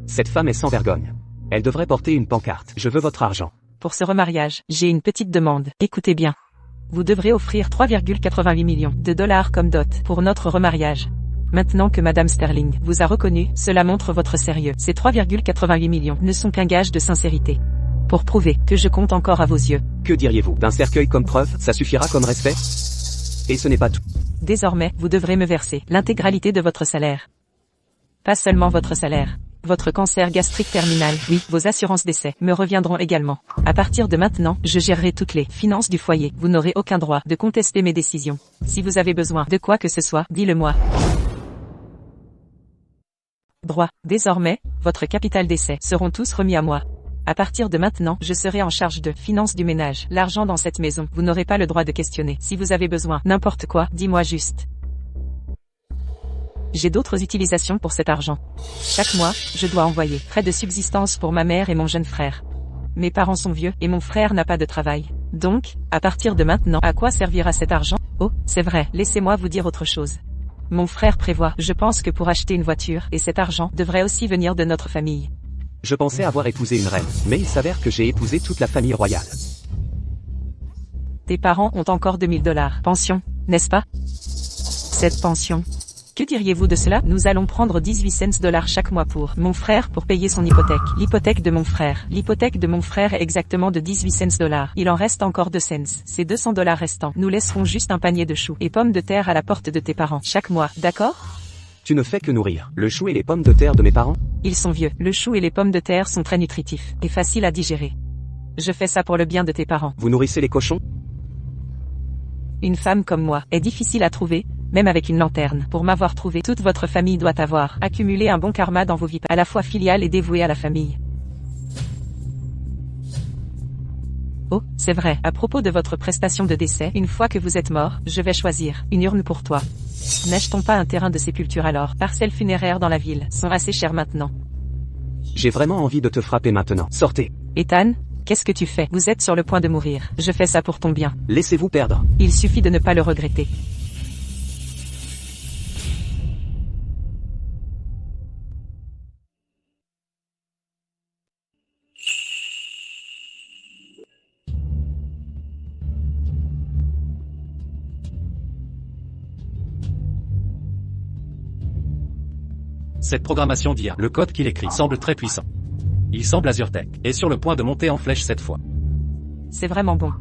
Cette femme est sans vergogne. Elle devrait porter une pancarte. Je veux votre argent. Pour ce remariage, j'ai une petite demande. Écoutez bien. Vous devrez offrir 3,88 millions de dollars comme dot pour notre remariage. Maintenant que Madame Sterling vous a reconnu, cela montre votre sérieux. Ces 3,88 millions ne sont qu'un gage de sincérité. Pour prouver que je compte encore à vos yeux. Que diriez-vous d'un cercueil comme preuve? Ça suffira comme respect? Et ce n'est pas tout. Désormais, vous devrez me verser l'intégralité de votre salaire. Pas seulement votre salaire. Votre cancer gastrique terminal, oui, vos assurances décès me reviendront également. À partir de maintenant, je gérerai toutes les finances du foyer. Vous n'aurez aucun droit de contester mes décisions. Si vous avez besoin de quoi que ce soit, dis-le-moi. Droit. Désormais, votre capital décès seront tous remis à moi. À partir de maintenant, je serai en charge de finances du ménage. L'argent dans cette maison, vous n'aurez pas le droit de questionner. Si vous avez besoin, n'importe quoi, dis-moi juste. J'ai d'autres utilisations pour cet argent. Chaque mois, je dois envoyer frais de subsistance pour ma mère et mon jeune frère. Mes parents sont vieux et mon frère n'a pas de travail. Donc, à partir de maintenant, à quoi servira cet argent? Oh, c'est vrai, laissez-moi vous dire autre chose. Mon frère prévoit, je pense que pour acheter une voiture, et cet argent devrait aussi venir de notre famille. Je pensais avoir épousé une reine, mais il s'avère que j'ai épousé toute la famille royale. Tes parents ont encore 2000 $. Pension, n'est-ce pas? Cette pension. Que diriez-vous de cela? Nous allons prendre 18 cents dollars chaque mois pour mon frère pour payer son hypothèque. L'hypothèque de mon frère. L'hypothèque de mon frère est exactement de 18 cents dollars. Il en reste encore 2 cents. Ces 200 $ restants, nous laisserons juste un panier de choux et pommes de terre à la porte de tes parents chaque mois, d'accord? Tu ne fais que nourrir le chou et les pommes de terre de mes parents? Ils sont vieux. Le chou et les pommes de terre sont très nutritifs et faciles à digérer. Je fais ça pour le bien de tes parents. Vous nourrissez les cochons? Une femme comme moi est difficile à trouver, même avec une lanterne. Pour m'avoir trouvé, toute votre famille doit avoir accumulé un bon karma dans vos vies, à la fois filiale et dévouée à la famille. Oh, c'est vrai, à propos de votre prestation de décès, une fois que vous êtes mort, je vais choisir une urne pour toi. N'achetons pas un terrain de sépulture alors. Parcelles funéraires dans la ville sont assez chères maintenant. J'ai vraiment envie de te frapper maintenant. Sortez. Ethan, qu'est-ce que tu fais? Vous êtes sur le point de mourir. Je fais ça pour ton bien. Laissez-vous perdre. Il suffit de ne pas le regretter. Cette programmation d'IA, le code qu'il écrit, semble très puissant. Il semble AzureTech, est sur le point de monter en flèche cette fois. C'est vraiment bon.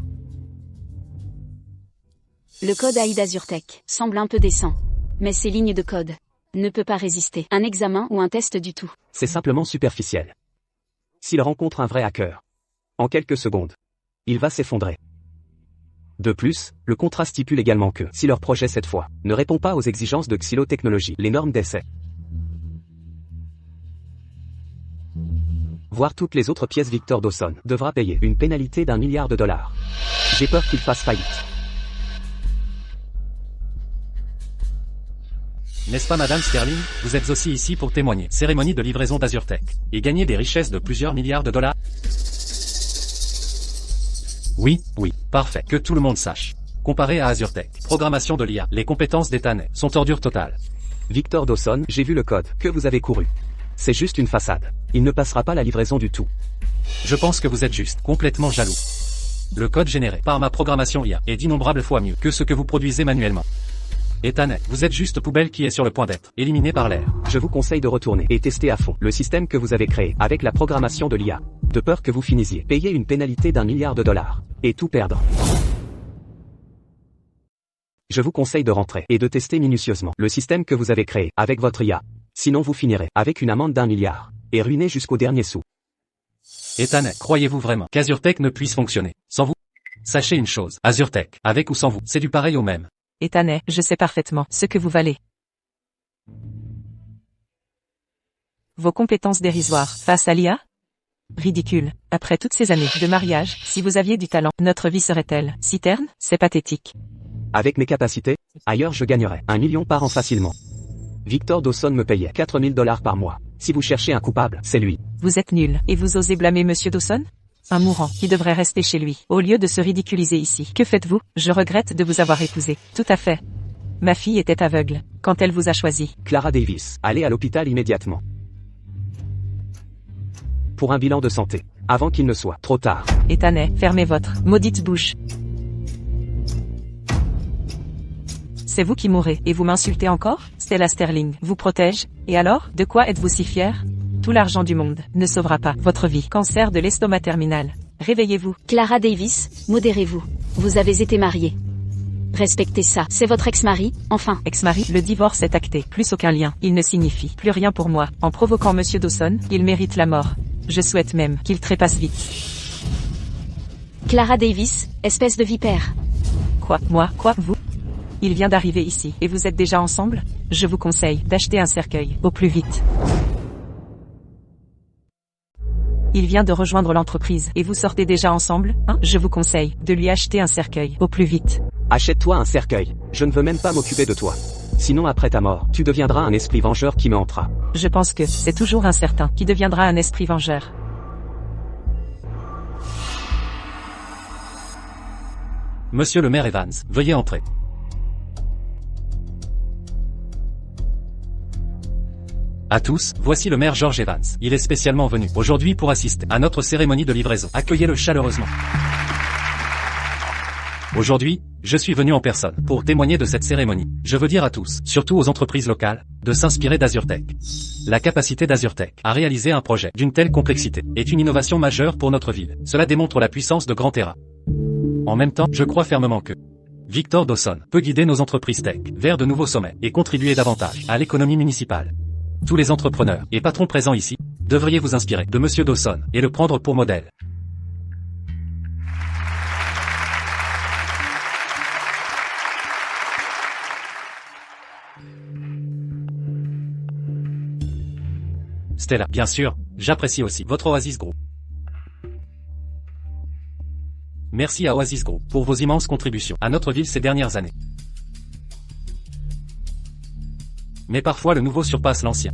Le code AI d'AzureTech semble un peu décent. Mais ces lignes de code ne peut pas résister un examen ou un test du tout. C'est simplement superficiel. S'il rencontre un vrai hacker, en quelques secondes, il va s'effondrer. De plus, le contrat stipule également que, si leur projet cette fois ne répond pas aux exigences de Xilo Technologies, les normes d'essai, voire toutes les autres pièces Victor Dawson, devra payer une pénalité d'1 milliard de dollars. J'ai peur qu'il fasse faillite. N'est-ce pas Madame Sterling? Vous êtes aussi ici pour témoigner. Cérémonie de livraison d'AzureTech. Et gagner des richesses de plusieurs milliards de dollars? Oui, parfait. Que tout le monde sache. Comparé à AzureTech, programmation de l'IA, les compétences d'Ethan sont ordure totale. Victor Dawson, j'ai vu le code que vous avez couru. C'est juste une façade. Il ne passera pas la livraison du tout. Je pense que vous êtes juste complètement jaloux. Le code généré par ma programmation IA est d'innombrables fois mieux que ce que vous produisez manuellement. Ethan, vous êtes juste poubelle qui est sur le point d'être éliminée par l'air. Je vous conseille de retourner et tester à fond le système que vous avez créé avec la programmation de l'IA. De peur que vous finissiez payer une pénalité d'1 milliard de dollars. Et tout perdre. Je vous conseille de rentrer et de tester minutieusement le système que vous avez créé avec votre IA. Sinon vous finirez avec une amende d'1 milliard. Et ruiné jusqu'au dernier sou. Ethan, croyez-vous vraiment qu'AzureTech ne puisse fonctionner sans vous? Sachez une chose, AzureTech, avec ou sans vous, c'est du pareil au même. Ethan, je sais parfaitement ce que vous valez. Vos compétences dérisoires face à l'IA? Ridicule. Après toutes ces années de mariage, si vous aviez du talent, notre vie serait-elle si terne? C'est pathétique. Avec mes capacités, ailleurs je gagnerais 1 million par an facilement. Victor Dawson me payait 4 000 dollars par mois. Si vous cherchez un coupable, c'est lui. Vous êtes nul, et vous osez blâmer Monsieur Dawson? Un mourant qui devrait rester chez lui, au lieu de se ridiculiser ici. Que faites-vous? Je regrette de vous avoir épousé. Tout à fait. Ma fille était aveugle quand elle vous a choisi. Clara Davis, allez à l'hôpital immédiatement. Pour un bilan de santé, avant qu'il ne soit trop tard. Ethan, fermez votre maudite bouche. C'est vous qui mourrez, et vous m'insultez encore? Stella Sterling vous protège, et alors, de quoi êtes-vous si fier? Tout l'argent du monde ne sauvera pas votre vie. Cancer de l'estomac terminal. Réveillez-vous. Clara Davis, modérez-vous. Vous avez été mariée. Respectez ça. C'est votre ex-mari, enfin. Ex-mari, le divorce est acté. Plus aucun lien. Il ne signifie plus rien pour moi. En provoquant Monsieur Dawson, il mérite la mort. Je souhaite même qu'il trépasse vite. Clara Davis, espèce de vipère. Quoi? Moi? Quoi? Vous? Il vient d'arriver ici, et vous êtes déjà ensemble? Je vous conseille d'acheter un cercueil, au plus vite. Il vient de rejoindre l'entreprise, et vous sortez déjà ensemble, hein? Je vous conseille de lui acheter un cercueil, au plus vite. Achète-toi un cercueil. Je ne veux même pas m'occuper de toi. Sinon après ta mort, tu deviendras un esprit vengeur qui me hantera. Je pense que c'est toujours un certain qui deviendra un esprit vengeur. Monsieur le maire Evans, veuillez entrer. À tous, voici le maire George Evans. Il est spécialement venu aujourd'hui pour assister à notre cérémonie de livraison. Accueillez-le chaleureusement. Aujourd'hui, je suis venu en personne pour témoigner de cette cérémonie. Je veux dire à tous, surtout aux entreprises locales, de s'inspirer d'AzureTech. La capacité d'AzureTech à réaliser un projet d'une telle complexité est une innovation majeure pour notre ville. Cela démontre la puissance de Grand Terra. En même temps, je crois fermement que Victor Dawson peut guider nos entreprises tech vers de nouveaux sommets et contribuer davantage à l'économie municipale. Tous les entrepreneurs et patrons présents ici devriez vous inspirer de Monsieur Dawson et le prendre pour modèle. Stella, bien sûr, j'apprécie aussi votre Oasis Group. Merci à Oasis Group pour vos immenses contributions à notre ville ces dernières années. Mais parfois le nouveau surpasse l'ancien.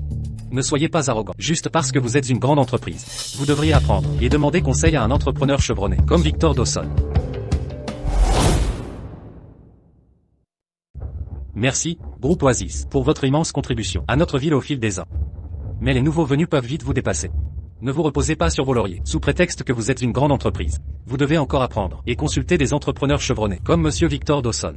Ne soyez pas arrogant. Juste parce que vous êtes une grande entreprise, vous devriez apprendre et demander conseil à un entrepreneur chevronné comme Victor Dawson. Merci, groupe Oasis, pour votre immense contribution à notre ville au fil des ans. Mais les nouveaux venus peuvent vite vous dépasser. Ne vous reposez pas sur vos lauriers, sous prétexte que vous êtes une grande entreprise. Vous devez encore apprendre et consulter des entrepreneurs chevronnés comme Monsieur Victor Dawson.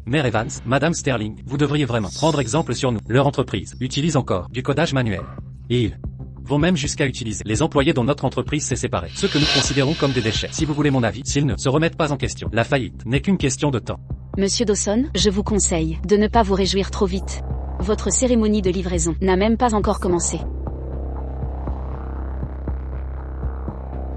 Maire Evans, Madame Sterling, vous devriez vraiment prendre exemple sur nous. Leur entreprise utilise encore du codage manuel. Et ils vont même jusqu'à utiliser les employés dont notre entreprise s'est séparée. Ce que nous considérons comme des déchets. Si vous voulez mon avis, s'ils ne se remettent pas en question, la faillite n'est qu'une question de temps. Monsieur Dawson, je vous conseille de ne pas vous réjouir trop vite. Votre cérémonie de livraison n'a même pas encore commencé.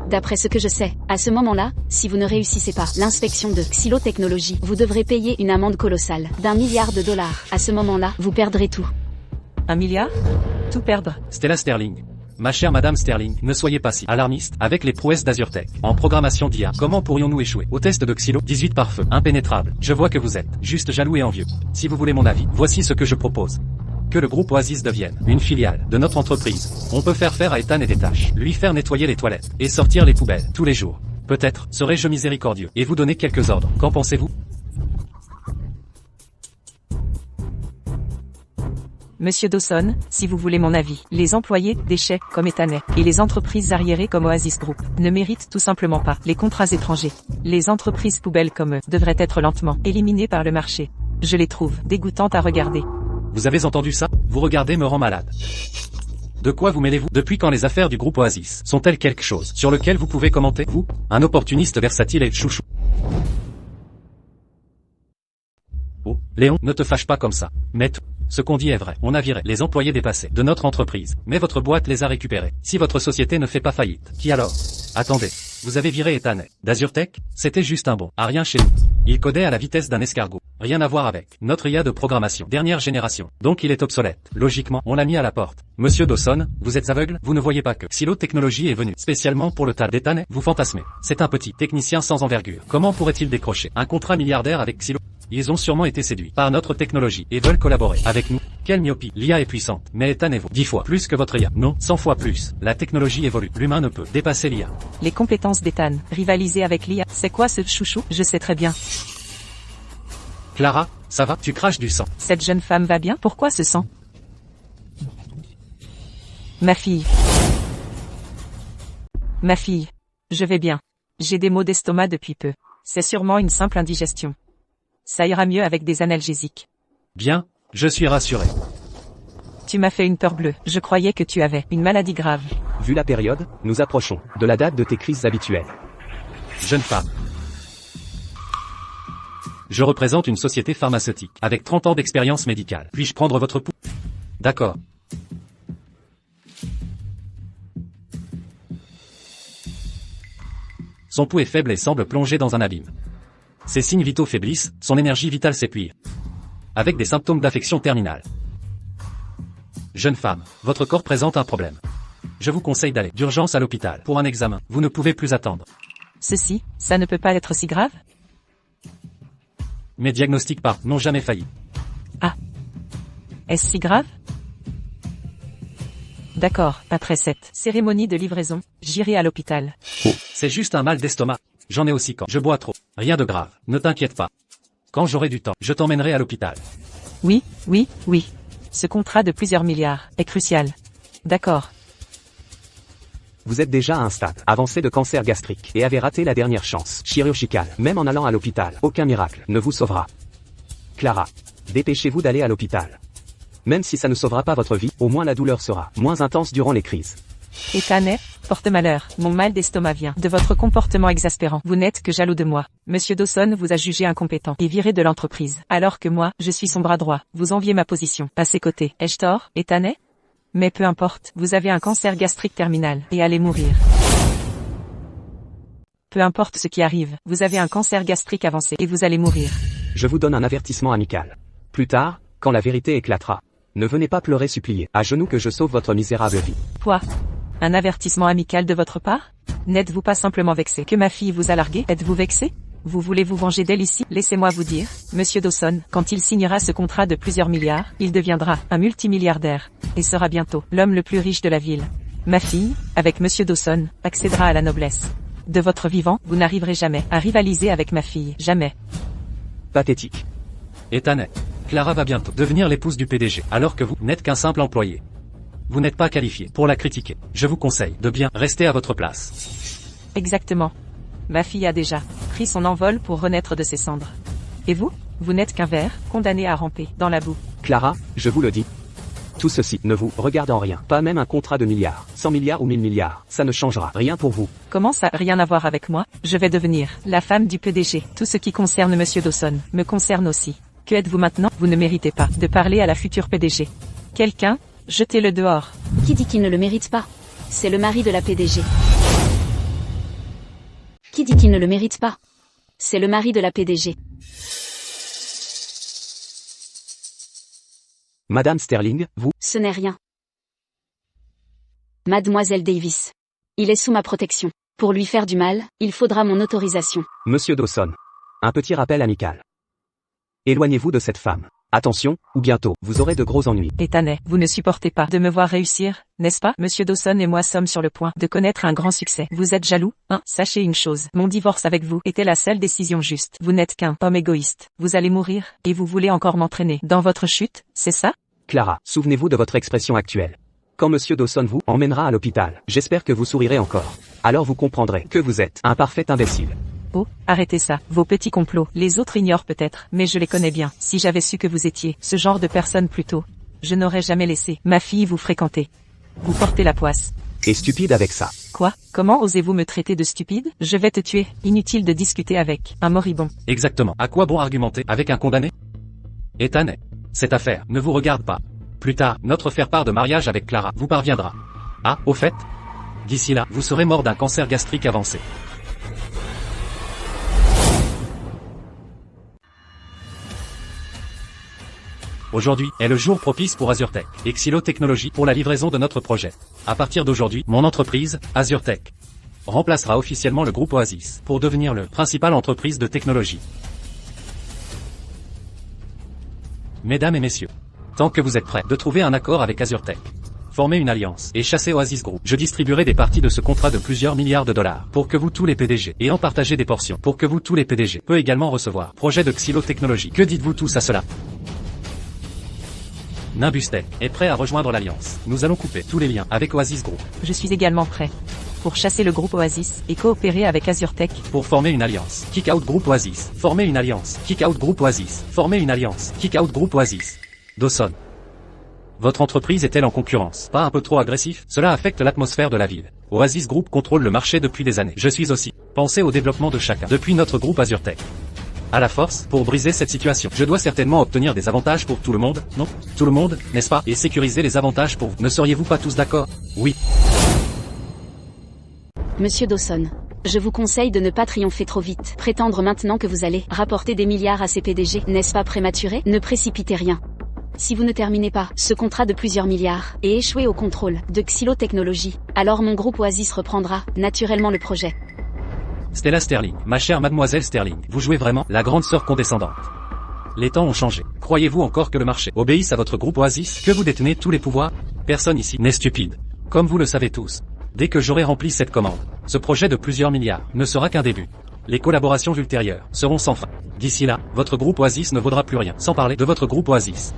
D'après ce que je sais, à ce moment-là, si vous ne réussissez pas l'inspection de Xylotechnologies, vous devrez payer une amende colossale d'1 milliard de dollars. À ce moment-là, vous perdrez tout. 1 milliard? Tout perdre? Stella Sterling, Ma chère Madame Sterling, ne soyez pas si alarmiste avec les prouesses d'Azurtech. En programmation d'IA, comment pourrions-nous échouer au test de Xylo 18 par feu, impénétrable. Je vois que vous êtes juste jaloux et envieux. Si vous voulez mon avis, voici ce que je propose. Que le groupe Oasis devienne une filiale de notre entreprise. On peut faire à Ethan et des tâches, lui faire nettoyer les toilettes et sortir les poubelles tous les jours. Peut-être serais-je miséricordieux et vous donner quelques ordres. Qu'en pensez-vous? Monsieur Dawson, si vous voulez mon avis, les employés, déchets, comme Ethanet, et les entreprises arriérées comme Oasis Group, ne méritent tout simplement pas les contrats étrangers. Les entreprises poubelles comme eux, devraient être lentement éliminées par le marché. Je les trouve dégoûtantes à regarder. Vous avez entendu ça? Vous regardez me rend malade. De quoi vous mêlez-vous? Depuis quand les affaires du groupe Oasis sont-elles quelque chose sur lequel vous pouvez commenter, vous? Un opportuniste versatile et chouchou. Oh, Léon, ne te fâche pas comme ça. Mais ce qu'on dit est vrai. On a viré les employés dépassés de notre entreprise, mais votre boîte les a récupérés. Si votre société ne fait pas faillite, qui alors? Attendez, vous avez viré Ethan d'Azurtech? C'était juste un bon à rien chez nous. Il codait à la vitesse d'un escargot. Rien à voir avec notre IA de programmation dernière génération. Donc il est obsolète. Logiquement, on l'a mis à la porte. Monsieur Dawson, vous êtes aveugle? Vous ne voyez pas que Xylo Technologies est venu spécialement pour le tas d'Ethan? Vous fantasmez. C'est un petit technicien sans envergure. Comment pourrait-il décrocher un contrat milliardaire avec Xylo? Ils ont sûrement été séduits par notre technologie et veulent collaborer avec nous. Quelle myopie. L'IA est puissante, mais Ethan vaut 10 fois plus que votre IA. Non, 100 fois plus. La technologie évolue. L'humain ne peut dépasser l'IA. Les compétences d'Ethan, rivaliser avec l'IA, c'est quoi ce chouchou? Je sais très bien. Clara, ça va? Tu craches du sang. Cette jeune femme va bien? Pourquoi ce sang? Ma fille. Ma fille. Je vais bien. J'ai des maux d'estomac depuis peu. C'est sûrement une simple indigestion. Ça ira mieux avec des analgésiques. Bien, je suis rassuré. Tu m'as fait une peur bleue. Je croyais que tu avais une maladie grave. Vu la période, nous approchons de la date de tes crises habituelles. Jeune femme. Je représente une société pharmaceutique, avec 30 ans d'expérience médicale. Puis-je prendre votre pouls? D'accord. Son pouls est faible et semble plongé dans un abîme. Ses signes vitaux faiblissent, son énergie vitale s'épuise. Avec des symptômes d'affection terminale. Jeune femme, votre corps présente un problème. Je vous conseille d'aller d'urgence à l'hôpital pour un examen. Vous ne pouvez plus attendre. Ceci, ça ne peut pas être si grave? Mes diagnostics n'ont jamais failli. Ah. Est-ce si grave? D'accord, après cette cérémonie de livraison, j'irai à l'hôpital. Oh, c'est juste un mal d'estomac. J'en ai aussi quand je bois trop. Rien de grave, ne t'inquiète pas. Quand j'aurai du temps, je t'emmènerai à l'hôpital. Oui. Ce contrat de plusieurs milliards est crucial. D'accord. Vous êtes déjà à un stade avancé de cancer gastrique et avez raté la dernière chance chirurgicale. Même en allant à l'hôpital, aucun miracle ne vous sauvera. Clara, dépêchez-vous d'aller à l'hôpital. Même si ça ne sauvera pas votre vie, au moins la douleur sera moins intense durant les crises. Ethan porte malheur. Mon mal d'estomac vient de votre comportement exaspérant. Vous n'êtes que jaloux de moi. Monsieur Dawson vous a jugé incompétent et viré de l'entreprise. Alors que moi, je suis son bras droit. Vous enviez ma position. À ses côtés. Ai-je tort, Ethan? Mais peu importe, vous avez un cancer gastrique terminal et allez mourir. Peu importe ce qui arrive, vous avez un cancer gastrique avancé et vous allez mourir. Je vous donne un avertissement amical. Plus tard, quand la vérité éclatera, ne venez pas pleurer supplier à genoux que je sauve votre misérable vie. Quoi? Un avertissement amical de votre part? N'êtes-vous pas simplement vexé que ma fille vous a largué? Êtes-vous vexé? Vous voulez vous venger d'elle ici? Laissez-moi vous dire, Monsieur Dawson, quand il signera ce contrat de plusieurs milliards, il deviendra un multimilliardaire et sera bientôt l'homme le plus riche de la ville. Ma fille, avec Monsieur Dawson, accédera à la noblesse. De votre vivant, vous n'arriverez jamais à rivaliser avec ma fille. Jamais. Pathétique. Ethan, Clara va bientôt devenir l'épouse du PDG, alors que vous n'êtes qu'un simple employé. Vous n'êtes pas qualifié pour la critiquer. Je vous conseille de bien rester à votre place. Exactement. Ma fille a déjà pris son envol pour renaître de ses cendres. Et vous? Vous n'êtes qu'un ver, condamné à ramper dans la boue. Clara, je vous le dis. Tout ceci ne vous regarde en rien. Pas même un contrat de milliards, 100 milliards ou 1000 milliards. Ça ne changera rien pour vous. Comment ça, rien à voir avec moi? Je vais devenir la femme du PDG. Tout ce qui concerne Monsieur Dawson me concerne aussi. Que êtes-vous maintenant? Vous ne méritez pas de parler à la future PDG. Quelqu'un? Jetez-le dehors. Qui dit qu'il ne le mérite pas? C'est le mari de la PDG. Qui dit qu'il ne le mérite pas? C'est le mari de la PDG. Madame Sterling, vous? Ce n'est rien. Mademoiselle Davis. Il est sous ma protection. Pour lui faire du mal, il faudra mon autorisation. Monsieur Dawson. Un petit rappel amical. Éloignez-vous de cette femme. Attention, ou bientôt, vous aurez de gros ennuis. Ethan, vous ne supportez pas de me voir réussir, n'est-ce pas? Monsieur Dawson et moi sommes sur le point de connaître un grand succès. Vous êtes jaloux, hein? Sachez une chose, mon divorce avec vous était la seule décision juste. Vous n'êtes qu'un homme égoïste. Vous allez mourir, et vous voulez encore m'entraîner dans votre chute, c'est ça? Clara, souvenez-vous de votre expression actuelle. Quand Monsieur Dawson vous emmènera à l'hôpital, j'espère que vous sourirez encore. Alors vous comprendrez que vous êtes un parfait imbécile. Oh, arrêtez ça, vos petits complots. Les autres ignorent peut-être, mais je les connais bien. Si j'avais su que vous étiez ce genre de personne plus tôt, je n'aurais jamais laissé ma fille vous fréquenter. Vous portez la poisse. Et stupide avec ça. Quoi? Comment osez-vous me traiter de stupide? Je vais te tuer. Inutile de discuter avec un moribond. Exactement. À quoi bon argumenter avec un condamné? Ethan, cette affaire ne vous regarde pas. Plus tard, notre faire-part de mariage avec Clara vous parviendra. Ah, au fait? D'ici là, vous serez mort d'un cancer gastrique avancé. Aujourd'hui est le jour propice pour AzureTech et Xilo Technologies pour la livraison de notre projet. À partir d'aujourd'hui, mon entreprise, AzureTech, remplacera officiellement le groupe Oasis pour devenir le principal entreprise de technologie. Mesdames et messieurs, tant que vous êtes prêts de trouver un accord avec AzureTech, former une alliance et chasser Oasis Group, je distribuerai des parties de ce contrat de plusieurs milliards de dollars pour que vous tous les PDG et en partager des portions pour que vous tous les PDG peut également recevoir projet de Xilo Technologies. Que dites-vous tous à cela? Nimbus-Tech est prêt à rejoindre l'Alliance. Nous allons couper tous les liens avec Oasis Group. Je suis également prêt pour chasser le groupe Oasis et coopérer avec AzureTech. Pour former une alliance. Kick out groupe Oasis. Former une alliance. Kick out groupe Oasis. Former une alliance. Kick out groupe Oasis. Dawson. Votre entreprise est-elle en concurrence? Pas un peu trop agressif? Cela affecte l'atmosphère de la ville. Oasis Group contrôle le marché depuis des années. Je suis aussi. Pensez au développement de chacun. Depuis notre groupe AzureTech. À la force, pour briser cette situation, je dois certainement obtenir des avantages pour tout le monde, non? Tout le monde, n'est-ce pas? Et sécuriser les avantages pour vous. Ne seriez-vous pas tous d'accord? Oui. Monsieur Dawson. Je vous conseille de ne pas triompher trop vite. Prétendre maintenant que vous allez rapporter des milliards à ces PDG, n'est-ce pas prématuré? Ne précipitez rien. Si vous ne terminez pas ce contrat de plusieurs milliards et échouez au contrôle de Xilo Technologies, alors mon groupe Oasis reprendra naturellement le projet. Stella Sterling, ma chère mademoiselle Sterling, vous jouez vraiment la grande sœur condescendante. Les temps ont changé. Croyez-vous encore que le marché obéisse à votre groupe Oasis, que vous détenez tous les pouvoirs? Personne ici n'est stupide. Comme vous le savez tous. Dès que j'aurai rempli cette commande, ce projet de plusieurs milliards ne sera qu'un début. Les collaborations ultérieures seront sans fin. D'ici là, votre groupe Oasis ne vaudra plus rien, sans parler de votre groupe Oasis.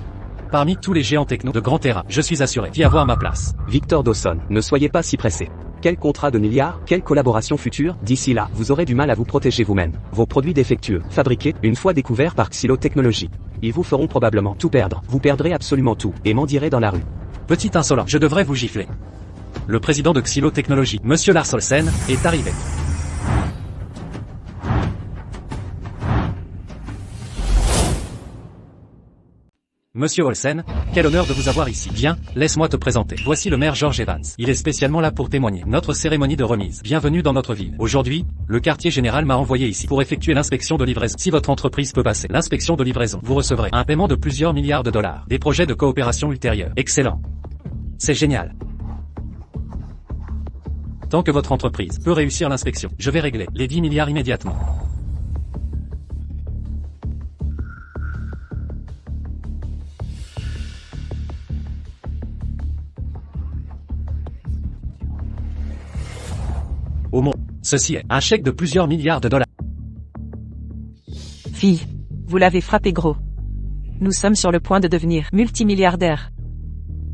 Parmi tous les géants techno de grand terrain, je suis assuré d'y avoir ma place. Victor Dawson, ne soyez pas si pressé. Quel contrat de milliards, quelle collaboration future? D'ici là, vous aurez du mal à vous protéger vous-même. Vos produits défectueux, fabriqués, une fois découverts par Xilo Technologies, ils vous feront probablement tout perdre. Vous perdrez absolument tout, et mendirez dans la rue. Petit insolent, je devrais vous gifler. Le président de Xilo Technologies, Monsieur Lars Olsen, est arrivé. Monsieur Olsen, quel honneur de vous avoir ici. Viens, laisse-moi te présenter. Voici le maire George Evans. Il est spécialement là pour témoigner. Notre cérémonie de remise. Bienvenue dans notre ville. Aujourd'hui, le quartier général m'a envoyé ici pour effectuer l'inspection de livraison. Si votre entreprise peut passer l'inspection de livraison, vous recevrez un paiement de plusieurs milliards de dollars. Des projets de coopération ultérieurs. Excellent. C'est génial. Tant que votre entreprise peut réussir l'inspection, je vais régler les 10 milliards immédiatement. Au monde. Ceci est un chèque de plusieurs milliards de dollars. Fille, vous l'avez frappé gros. Nous sommes sur le point de devenir multimilliardaires.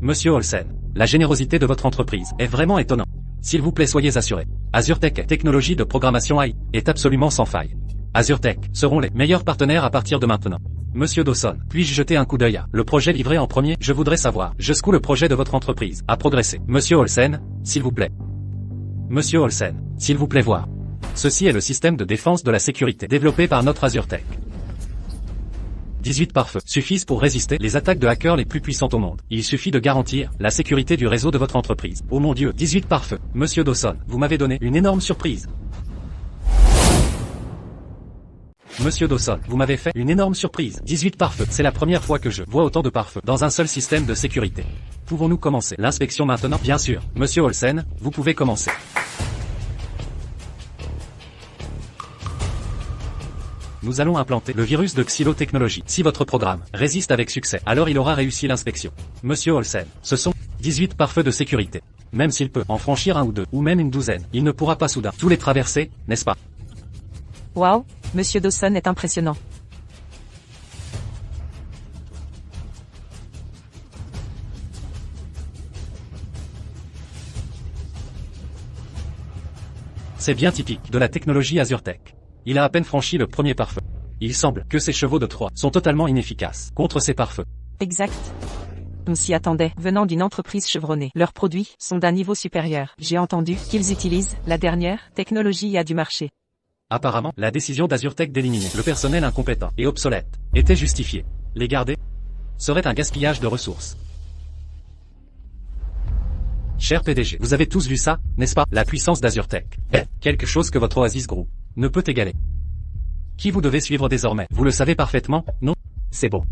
Monsieur Olsen, la générosité de votre entreprise est vraiment étonnante. S'il vous plaît, soyez assurés. AzureTech, technologie de programmation AI, est absolument sans faille. AzureTech seront les meilleurs partenaires à partir de maintenant. Monsieur Dawson, puis-je jeter un coup d'œil à le projet livré en premier? Je voudrais savoir jusqu'où le projet de votre entreprise a progressé. Monsieur Olsen, s'il vous plaît. Monsieur Olsen, s'il vous plaît voir. Ceci est le système de défense de la sécurité développé par notre AzureTech. 18 pare-feu suffisent pour résister les attaques de hackers les plus puissantes au monde. Il suffit de garantir la sécurité du réseau de votre entreprise. Oh mon Dieu, 18 pare-feu. Monsieur Dawson, vous m'avez donné une énorme surprise. Monsieur Dawson, vous m'avez fait une énorme surprise. 18 pare-feu. C'est la première fois que je vois autant de pare-feu dans un seul système de sécurité. Pouvons-nous commencer l'inspection maintenant? Bien sûr, Monsieur Olsen, vous pouvez commencer. Nous allons implanter le virus de Xylotechnologie. Si votre programme résiste avec succès, alors il aura réussi l'inspection. Monsieur Olsen, ce sont 18 pare-feux de sécurité. Même s'il peut en franchir un ou deux, ou même une douzaine, il ne pourra pas soudain tous les traverser, n'est-ce pas? Waouh, Monsieur Dawson est impressionnant. C'est bien typique de la technologie AzureTech. Il a à peine franchi le premier pare-feu. Il semble que ces chevaux de Troie sont totalement inefficaces contre ces pare-feux. Exact. On s'y attendait, venant d'une entreprise chevronnée. Leurs produits sont d'un niveau supérieur. J'ai entendu qu'ils utilisent la dernière technologie du marché. Apparemment, la décision d'AzureTech d'éliminer le personnel incompétent et obsolète était justifiée. Les garder serait un gaspillage de ressources. Cher PDG, vous avez tous vu ça, n'est-ce pas? La puissance d'AzureTech est quelque chose que votre Oasis Group ne peut égaler. Qui vous devez suivre désormais? Vous le savez parfaitement, non? C'est bon.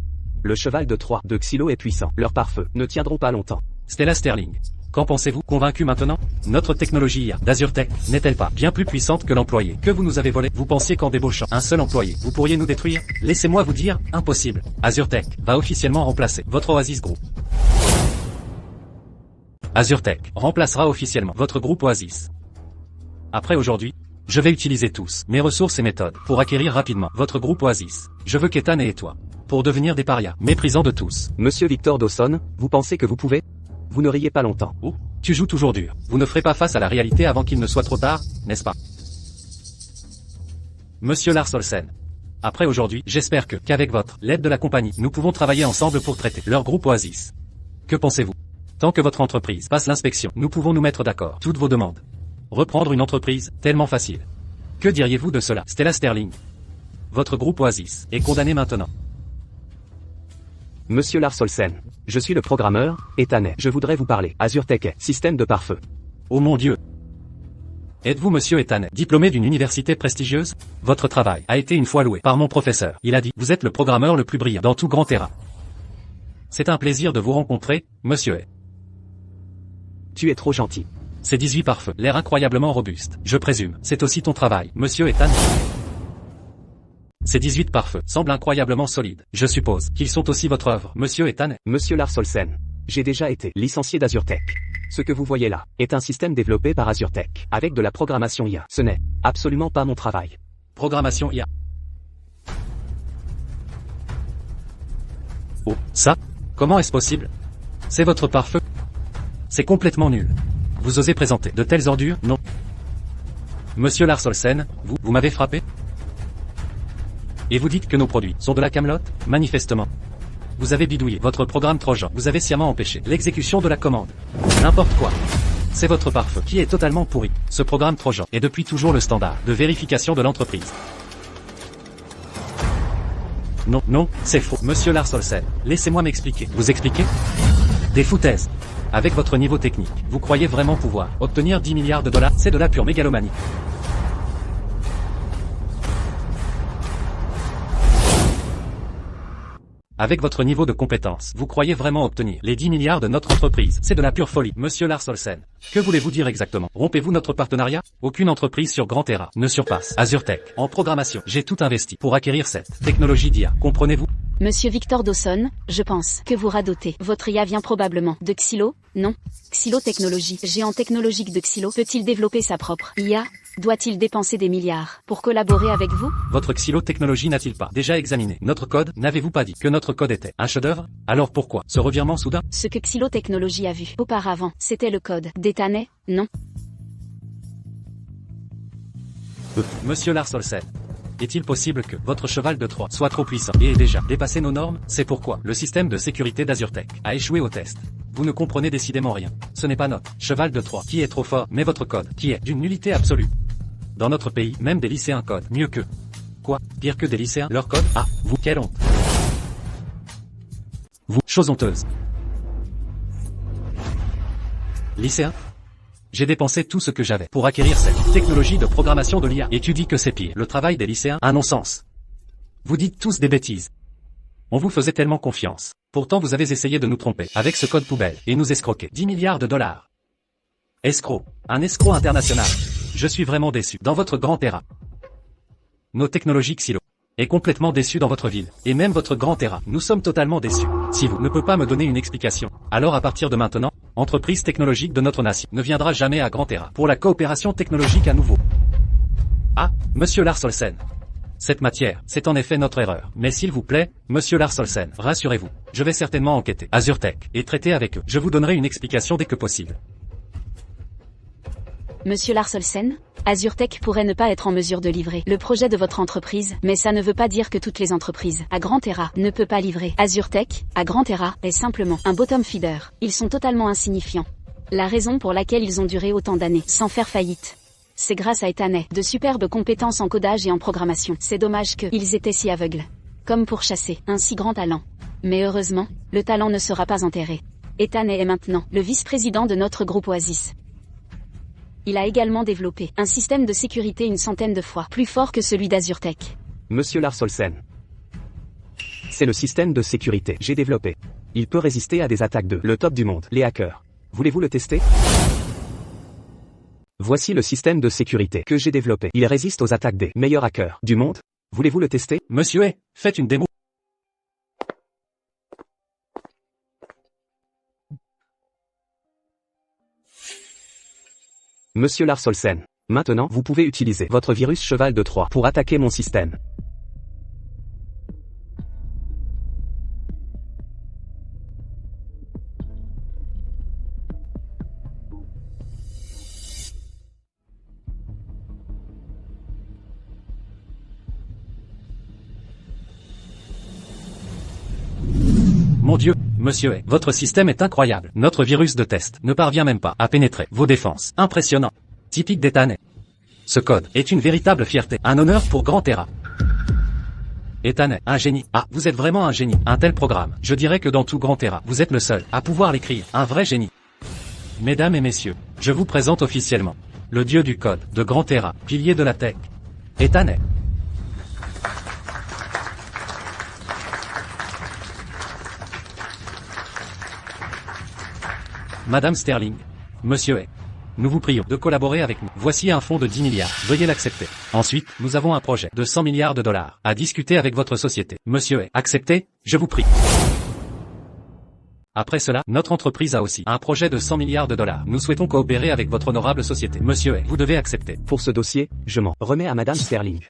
Le cheval de Troie de Xylo est puissant. Leurs pare-feux ne tiendront pas longtemps. Stella Sterling, qu'en pensez-vous? Convaincu maintenant? Notre technologie IA d'AzureTech n'est-elle pas bien plus puissante que l'employé que vous nous avez volé? Vous pensiez qu'en débauchant un seul employé, vous pourriez nous détruire? Laissez-moi vous dire, impossible. AzureTech va officiellement remplacer votre Oasis Group. AzureTech remplacera officiellement votre groupe Oasis. Après aujourd'hui, je vais utiliser tous mes ressources et méthodes pour acquérir rapidement votre groupe Oasis. Je veux qu'Ethan et toi, pour devenir des parias, méprisants de tous. Monsieur Victor Dawson, vous pensez que vous pouvez? Vous ne riez pas longtemps. Oh, tu joues toujours dur. Vous ne ferez pas face à la réalité avant qu'il ne soit trop tard, n'est-ce pas? Monsieur Lars Olsen. Après aujourd'hui, j'espère qu'avec votre l'aide de la compagnie, nous pouvons travailler ensemble pour traiter leur groupe Oasis. Que pensez-vous? Tant que votre entreprise passe l'inspection, nous pouvons nous mettre d'accord. Toutes vos demandes. Reprendre une entreprise, tellement facile. Que diriez-vous de cela? Stella Sterling. Votre groupe Oasis est condamné maintenant. Monsieur Lars Olsen, je suis le programmeur, Ethan. Je voudrais vous parler. AzureTech, système de pare-feu. Oh mon Dieu! Êtes-vous Monsieur Ethan, diplômé d'une université prestigieuse? Votre travail a été une fois loué par mon professeur. Il a dit, vous êtes le programmeur le plus brillant dans tout Grand Terra. C'est un plaisir de vous rencontrer, Monsieur. Tu es trop gentil. Ces 18 pare-feux, l'air incroyablement robuste. Je présume, c'est aussi ton travail, Monsieur Ethan. Ces 18 pare-feux semblent incroyablement solides. Je suppose qu'ils sont aussi votre œuvre, Monsieur Ethan. Monsieur Lars Olsen, j'ai déjà été licencié d'AzureTech. Ce que vous voyez là est un système développé par AzureTech, avec de la programmation IA. Ce n'est absolument pas mon travail. Programmation IA. Oh, ça? Comment est-ce possible? C'est votre pare-feu? C'est complètement nul. Vous osez présenter de telles ordures? Non. Monsieur Lars Olsen, vous m'avez frappé? Et vous dites que nos produits sont de la camelote? Manifestement. Vous avez bidouillé votre programme Trojan. Vous avez sciemment empêché l'exécution de la commande. N'importe quoi. C'est votre pare-feu qui est totalement pourri. Ce programme Trojan est depuis toujours le standard de vérification de l'entreprise. Non, non, c'est faux. Monsieur Lars Olsen, laissez-moi m'expliquer. Vous expliquer? Des foutaises. Avec votre niveau technique, vous croyez vraiment pouvoir obtenir 10 milliards de dollars? C'est de la pure mégalomanie. Avec votre niveau de compétence, vous croyez vraiment obtenir les 10 milliards de notre entreprise? C'est de la pure folie. Monsieur Lars Olsen, que voulez-vous dire exactement? Rompez-vous notre partenariat? Aucune entreprise sur Grand Terra ne surpasse AzureTech en programmation. J'ai tout investi pour acquérir cette technologie d'IA, comprenez-vous? Monsieur Victor Dawson, je pense que vous radotez. Votre IA vient probablement de Xylo, non? Xylotechnologie, géant technologique de Xylo, peut-il développer sa propre IA? Doit-il dépenser des milliards pour collaborer avec vous? Votre Xylotechnologie n'a-t-il pas déjà examiné notre code? N'avez-vous pas dit que notre code était un chef-d'œuvre? Alors pourquoi ce revirement soudain? Ce que Xylotechnologie a vu auparavant, c'était le code d'Ethan, non? Monsieur Lars Olsen. Est-il possible que votre cheval de Troie soit trop puissant et ait déjà dépassé nos normes? C'est pourquoi le système de sécurité d'AzureTech a échoué au test. Vous ne comprenez décidément rien. Ce n'est pas notre cheval de Troie qui est trop fort, mais votre code, qui est d'une nullité absolue. Dans notre pays, même des lycéens codent mieux que... Quoi? Pire que des lycéens? Leur code? Ah, vous, quelle honte! Vous, chose honteuse. Lycéens? J'ai dépensé tout ce que j'avais pour acquérir cette technologie de programmation de l'IA. Et tu dis que c'est pire. Le travail des lycéens? Un non-sens. Vous dites tous des bêtises. On vous faisait tellement confiance. Pourtant vous avez essayé de nous tromper avec ce code poubelle et nous escroquer 10 milliards de dollars. Escroc. Un escroc international. Je suis vraiment déçu. Dans votre grand terrain. Nos technologies Xilo. Est complètement déçu dans votre ville. Et même votre grand terrain. Nous sommes totalement déçus. Si vous ne pouvez pas me donner une explication, alors à partir de maintenant, entreprise technologique de notre nation ne viendra jamais à grand terrain pour la coopération technologique à nouveau. Ah, monsieur Lars Olsen. Cette matière, c'est en effet notre erreur. Mais s'il vous plaît, monsieur Lars Olsen, rassurez-vous. Je vais certainement enquêter AzureTech et traiter avec eux. Je vous donnerai une explication dès que possible. Monsieur Lars Olsen, AzureTech pourrait ne pas être en mesure de livrer le projet de votre entreprise, mais ça ne veut pas dire que toutes les entreprises à Grand Terra ne peuvent pas livrer. AzureTech, à Grand Terra, est simplement un bottom feeder. Ils sont totalement insignifiants. La raison pour laquelle ils ont duré autant d'années sans faire faillite, c'est grâce à Ethanet, de superbes compétences en codage et en programmation. C'est dommage qu'ils étaient si aveugles. Comme pour chasser un si grand talent. Mais heureusement, le talent ne sera pas enterré. Ethanet est maintenant le vice-président de notre groupe Oasis. Il a également développé un système de sécurité une centaine de fois plus fort que celui d'AzureTech. Monsieur Lars Olsen. C'est le système de sécurité que j'ai développé. Il peut résister à des attaques de le top du monde, les hackers. Voulez-vous le tester? Voici le système de sécurité que j'ai développé. Il résiste aux attaques des meilleurs hackers du monde. Voulez-vous le tester? Monsieur faites une démo. Monsieur Lars Olsen. Maintenant, vous pouvez utiliser votre virus cheval de Troie pour attaquer mon système. Mon Dieu, monsieur votre système est incroyable. Notre virus de test ne parvient même pas à pénétrer vos défenses. Impressionnant. Typique d'Ethanet. Ce code est une véritable fierté. Un honneur pour Grand Terra. Ethanet, un génie. Ah, vous êtes vraiment un génie. Un tel programme, je dirais que dans tout Grand Terra, vous êtes le seul à pouvoir l'écrire. Un vrai génie. Mesdames et messieurs, je vous présente officiellement le dieu du code de Grand Terra, pilier de la tech. Ethanet. Madame Sterling. Monsieur nous vous prions de collaborer avec nous. Voici un fonds de 10 milliards. Veuillez l'accepter. Ensuite, nous avons un projet de 100 milliards de dollars à discuter avec votre société. Monsieur acceptez, je vous prie. Après cela, notre entreprise a aussi un projet de 100 milliards de dollars. Nous souhaitons coopérer avec votre honorable société. Monsieur vous devez accepter. Pour ce dossier, je m'en remets à Madame Sterling.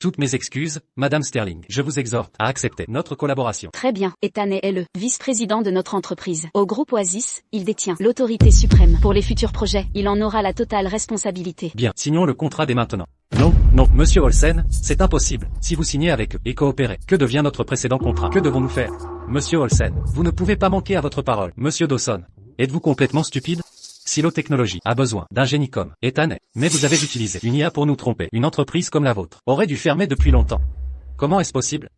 Toutes mes excuses, Madame Sterling. Je vous exhorte à accepter notre collaboration. Très bien. Ethanet est le vice-président de notre entreprise. Au groupe Oasis, il détient l'autorité suprême. Pour les futurs projets, il en aura la totale responsabilité. Bien, signons le contrat dès maintenant. Non, monsieur Olsen, c'est impossible. Si vous signez avec eux et coopérez, que devient notre précédent contrat? Que devons-nous faire? Monsieur Olsen, vous ne pouvez pas manquer à votre parole. Monsieur Dawson, êtes-vous complètement stupide? Silo Technologies a besoin d'un génie comme Ethanet. Mais vous avez utilisé une IA pour nous tromper. Une entreprise comme la vôtre aurait dû fermer depuis longtemps. Comment est-ce possible?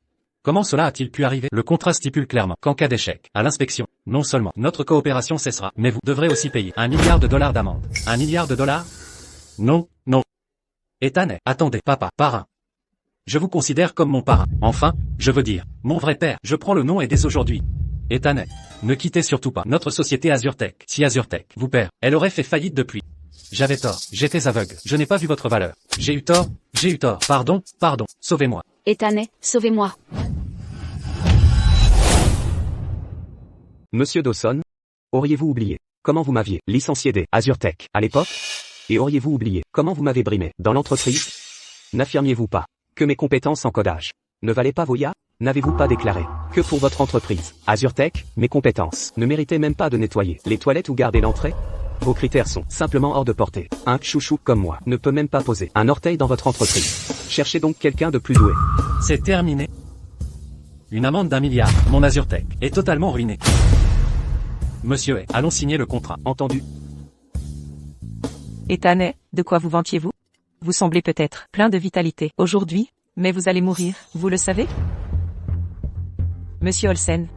Comment cela a-t-il pu arriver? Le contrat stipule clairement qu'en cas d'échec à l'inspection, non seulement notre coopération cessera, mais vous devrez aussi payer 1 milliard de dollars d'amende. 1 milliard de dollars? Non. Ethanet, attendez, papa, parrain. Je vous considère comme mon parrain. Enfin, je veux dire, mon vrai père. Je prends le nom et dès aujourd'hui. Ethanet, ne quittez surtout pas notre société AzureTech. Si AzureTech vous perd, elle aurait fait faillite depuis. J'avais tort, j'étais aveugle, je n'ai pas vu votre valeur. J'ai eu tort, pardon, sauvez-moi. Ethanet, sauvez-moi. Monsieur Dawson, auriez-vous oublié comment vous m'aviez licencié des AzureTech à l'époque? Et auriez-vous oublié comment vous m'avez brimé dans l'entreprise? N'affirmiez-vous pas que mes compétences en codage ne valaient pas vos IA? N'avez-vous pas déclaré que pour votre entreprise, AzureTech, mes compétences ne méritaient même pas de nettoyer les toilettes ou garder l'entrée? Vos critères sont simplement hors de portée. Un chouchou comme moi ne peut même pas poser un orteil dans votre entreprise. Cherchez donc quelqu'un de plus doué. C'est terminé. Une amende d'1 milliard. Mon AzureTech est totalement ruiné. Monsieur allons signer le contrat. Entendu? Ethanet, de quoi vous vantiez-vous? Vous semblez peut-être plein de vitalité aujourd'hui, mais vous allez mourir, vous le savez? Monsieur Olsen.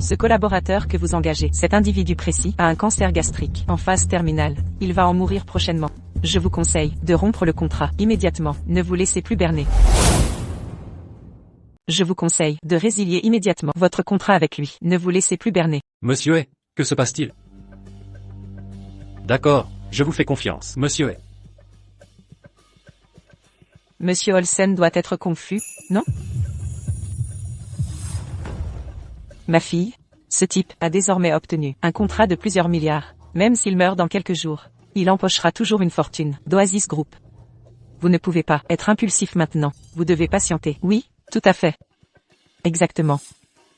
Ce collaborateur que vous engagez, cet individu précis, a un cancer gastrique en phase terminale. Il va en mourir prochainement. Je vous conseille de rompre le contrat immédiatement. Ne vous laissez plus berner. Je vous conseille de résilier immédiatement votre contrat avec lui. Ne vous laissez plus berner. Monsieur A, que se passe-t-il? D'accord, je vous fais confiance, monsieur A. Monsieur Olsen doit être confus, non? Ma fille, ce type a désormais obtenu un contrat de plusieurs milliards. Même s'il meurt dans quelques jours, il empochera toujours une fortune d'Oasis Group. Vous ne pouvez pas être impulsif maintenant. Vous devez patienter. Oui, tout à fait. Exactement.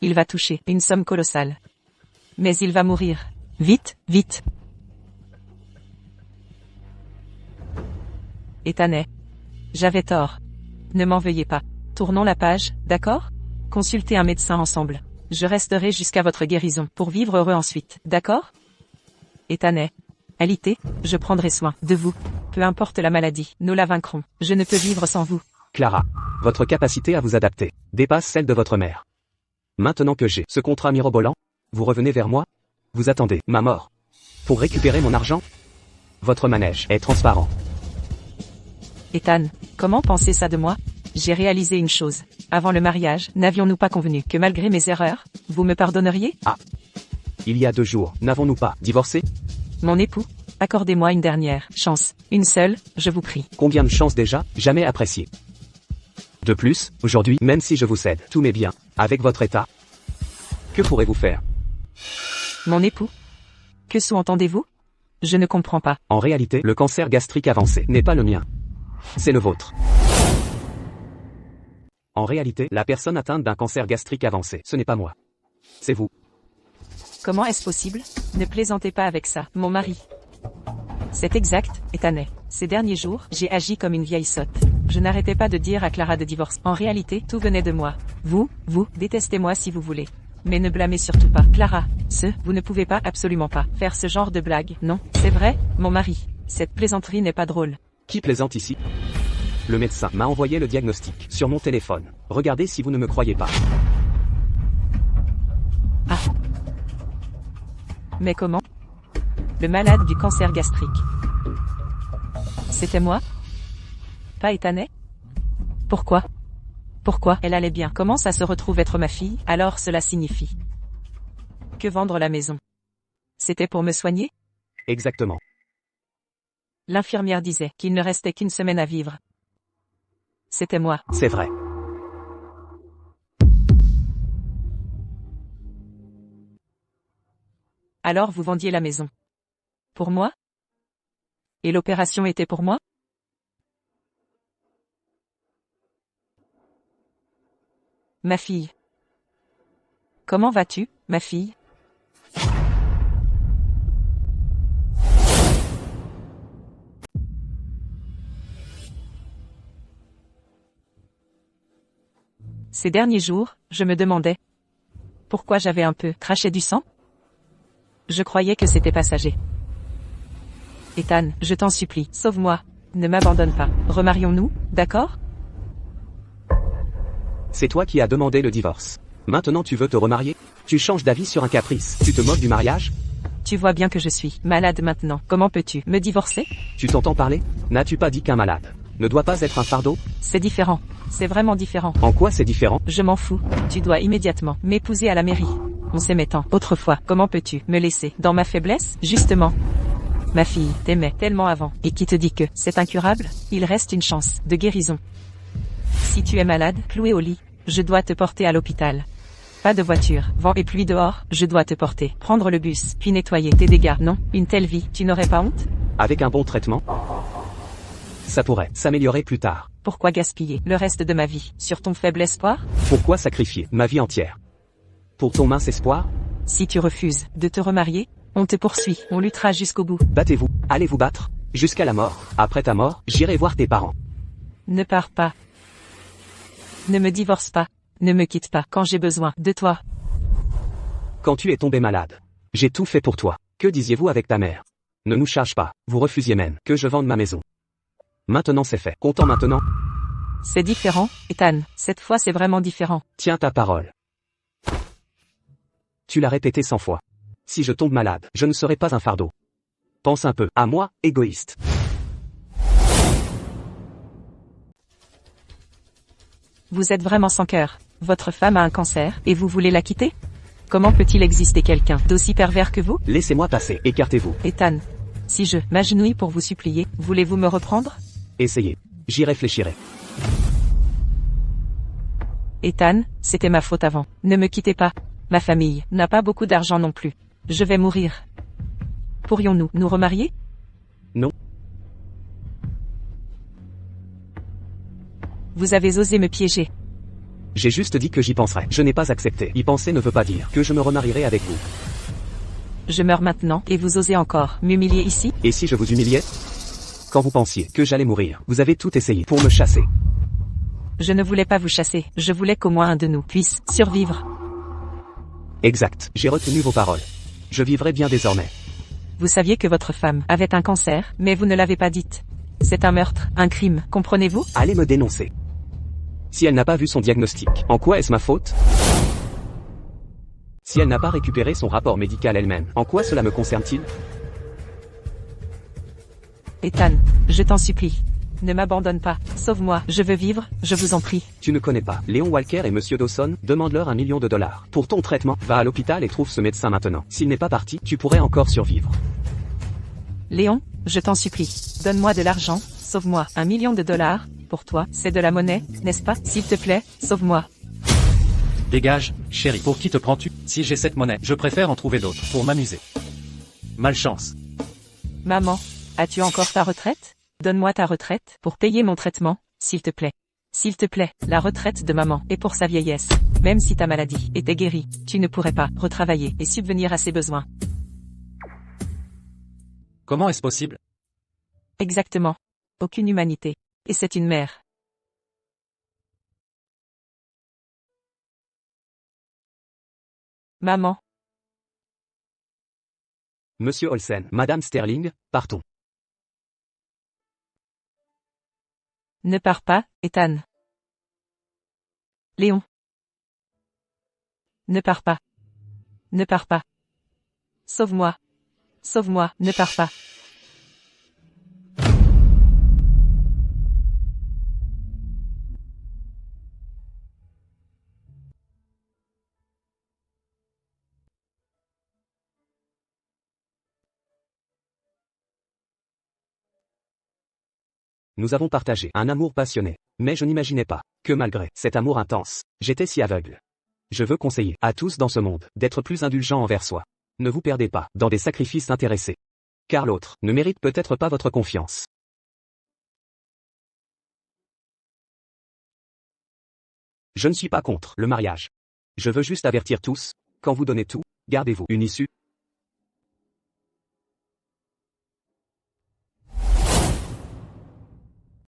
Il va toucher une somme colossale. Mais il va mourir. Vite, vite. Etanet. J'avais tort. Ne m'en veuillez pas. Tournons la page, d'accord? Consultez un médecin ensemble. Je resterai jusqu'à votre guérison pour vivre heureux ensuite, d'accord? Etanet. Alité, je prendrai soin de vous. Peu importe la maladie, nous la vaincrons. Je ne peux vivre sans vous. Clara, votre capacité à vous adapter dépasse celle de votre mère. Maintenant que j'ai ce contrat mirobolant, vous revenez vers moi? Vous attendez ma mort pour récupérer mon argent? Votre manège est transparent. Ethan, comment penser ça de moi? J'ai réalisé une chose. Avant le mariage, n'avions-nous pas convenu que malgré mes erreurs, vous me pardonneriez? Ah. Il y a 2 jours, n'avons-nous pas divorcé? Mon époux, accordez-moi une dernière chance. Une seule, je vous prie. Combien de chances déjà, jamais apprécié. De plus, aujourd'hui, même si je vous cède tous mes biens, avec votre état, que pourrez-vous faire? Mon époux? Que sous-entendez-vous? Je ne comprends pas. En réalité, le cancer gastrique avancé n'est pas le mien. C'est le vôtre. En réalité, la personne atteinte d'un cancer gastrique avancé, ce n'est pas moi. C'est vous. Comment est-ce possible? Ne plaisantez pas avec ça, mon mari. C'est exact, Etanet. Ces derniers jours, j'ai agi comme une vieille sotte. Je n'arrêtais pas de dire à Clara de divorcer. En réalité, tout venait de moi. Vous, détestez-moi si vous voulez. Mais ne blâmez surtout pas Clara. Vous ne pouvez pas, absolument pas, faire ce genre de blague. Non, c'est vrai, mon mari. Cette plaisanterie n'est pas drôle. Qui plaisante ici? Le médecin m'a envoyé le diagnostic sur mon téléphone. Regardez si vous ne me croyez pas. Ah. Mais comment? Le malade du cancer gastrique. C'était moi? Pas Etanet? Pourquoi? Pourquoi? Elle allait bien. Comment ça se retrouve être ma fille? Alors cela signifie que vendre la maison, c'était pour me soigner? Exactement. L'infirmière disait qu'il ne restait qu'une semaine à vivre. C'était moi. C'est vrai. Alors vous vendiez la maison. Pour moi? Et l'opération était pour moi? Ma fille. Comment vas-tu, ma fille? Ces derniers jours, je me demandais pourquoi j'avais un peu craché du sang. Je croyais que c'était passager. Ethan, je t'en supplie, sauve-moi. Ne m'abandonne pas. Remarions-nous, d'accord? C'est toi qui as demandé le divorce. Maintenant tu veux te remarier? Tu changes d'avis sur un caprice. Tu te moques du mariage? Tu vois bien que je suis malade maintenant. Comment peux-tu me divorcer? Tu t'entends parler? N'as-tu pas dit qu'un malade ne doit pas être un fardeau? C'est différent. C'est vraiment différent. En quoi c'est différent? Je m'en fous. Tu dois immédiatement m'épouser à la mairie. On s'aimait tant autrefois. Comment peux-tu me laisser dans ma faiblesse? Justement. Ma fille t'aimait tellement avant. Et qui te dit que c'est incurable? Il reste une chance de guérison. Si tu es malade, cloué au lit, je dois te porter à l'hôpital. Pas de voiture, vent et pluie dehors, je dois te porter. Prendre le bus, puis nettoyer tes dégâts. Non, une telle vie, tu n'aurais pas honte? Avec un bon traitement, ça pourrait s'améliorer plus tard. Pourquoi gaspiller le reste de ma vie sur ton faible espoir? Pourquoi sacrifier ma vie entière pour ton mince espoir? Si tu refuses de te remarier, on te poursuit, on luttera jusqu'au bout. Battez-vous, allez vous battre, jusqu'à la mort. Après ta mort, j'irai voir tes parents. Ne pars pas. Ne me divorce pas. Ne me quitte pas quand j'ai besoin de toi. Quand tu es tombé malade, j'ai tout fait pour toi. Que disiez-vous avec ta mère? Ne nous charge pas, vous refusiez même que je vende ma maison. Maintenant c'est fait. Content maintenant? C'est différent, Ethan. Cette fois c'est vraiment différent. Tiens ta parole. Tu l'as répété 100 fois. Si je tombe malade, je ne serai pas un fardeau. Pense un peu à moi, égoïste. Vous êtes vraiment sans cœur. Votre femme a un cancer, et vous voulez la quitter? Comment peut-il exister quelqu'un d'aussi pervers que vous? Laissez-moi passer, écartez-vous. Ethan. Si je m'agenouille pour vous supplier, voulez-vous me reprendre? Essayez. J'y réfléchirai. Ethan, c'était ma faute avant. Ne me quittez pas. Ma famille n'a pas beaucoup d'argent non plus. Je vais mourir. Pourrions-nous nous remarier? Non. Vous avez osé me piéger. J'ai juste dit que j'y penserais. Je n'ai pas accepté. Y penser ne veut pas dire que je me remarierai avec vous. Je meurs maintenant, et vous osez encore m'humilier ici? Et si je vous humiliais? Quand vous pensiez que j'allais mourir, vous avez tout essayé pour me chasser. Je ne voulais pas vous chasser, je voulais qu'au moins un de nous puisse survivre. Exact, j'ai retenu vos paroles. Je vivrai bien désormais. Vous saviez que votre femme avait un cancer, mais vous ne l'avez pas dite. C'est un meurtre, un crime, comprenez-vous? Allez me dénoncer. Si elle n'a pas vu son diagnostic, en quoi est-ce ma faute? Si elle n'a pas récupéré son rapport médical elle-même, en quoi cela me concerne-t-il? Ethan, je t'en supplie. Ne m'abandonne pas, sauve-moi, je veux vivre, je vous en prie. Tu ne connais pas Léon Walker et Monsieur Dawson, demande-leur $1 million. Pour ton traitement, va à l'hôpital et trouve ce médecin maintenant. S'il n'est pas parti, tu pourrais encore survivre. Léon, je t'en supplie, donne-moi de l'argent, sauve-moi. $1 million, pour toi, c'est de la monnaie, n'est-ce pas? S'il te plaît, sauve-moi. Dégage, chérie. Pour qui te prends-tu? Si j'ai cette monnaie, je préfère en trouver d'autres, pour m'amuser. Malchance. Maman, as-tu encore ta retraite? Donne-moi ta retraite, pour payer mon traitement, s'il te plaît. S'il te plaît, la retraite de maman est pour sa vieillesse. Même si ta maladie était guérie, tu ne pourrais pas retravailler et subvenir à ses besoins. Comment est-ce possible? Exactement. Aucune humanité. Et c'est une mère. Maman. Monsieur Olsen, Madame Sterling, partons. Ne pars pas, Ethan. Léon. Ne pars pas. Ne pars pas. Sauve-moi. Sauve-moi, ne pars pas. Nous avons partagé un amour passionné. Mais je n'imaginais pas que malgré cet amour intense, j'étais si aveugle. Je veux conseiller à tous dans ce monde d'être plus indulgents envers soi. Ne vous perdez pas dans des sacrifices intéressés. Car l'autre ne mérite peut-être pas votre confiance. Je ne suis pas contre le mariage. Je veux juste avertir tous, quand vous donnez tout, gardez-vous une issue.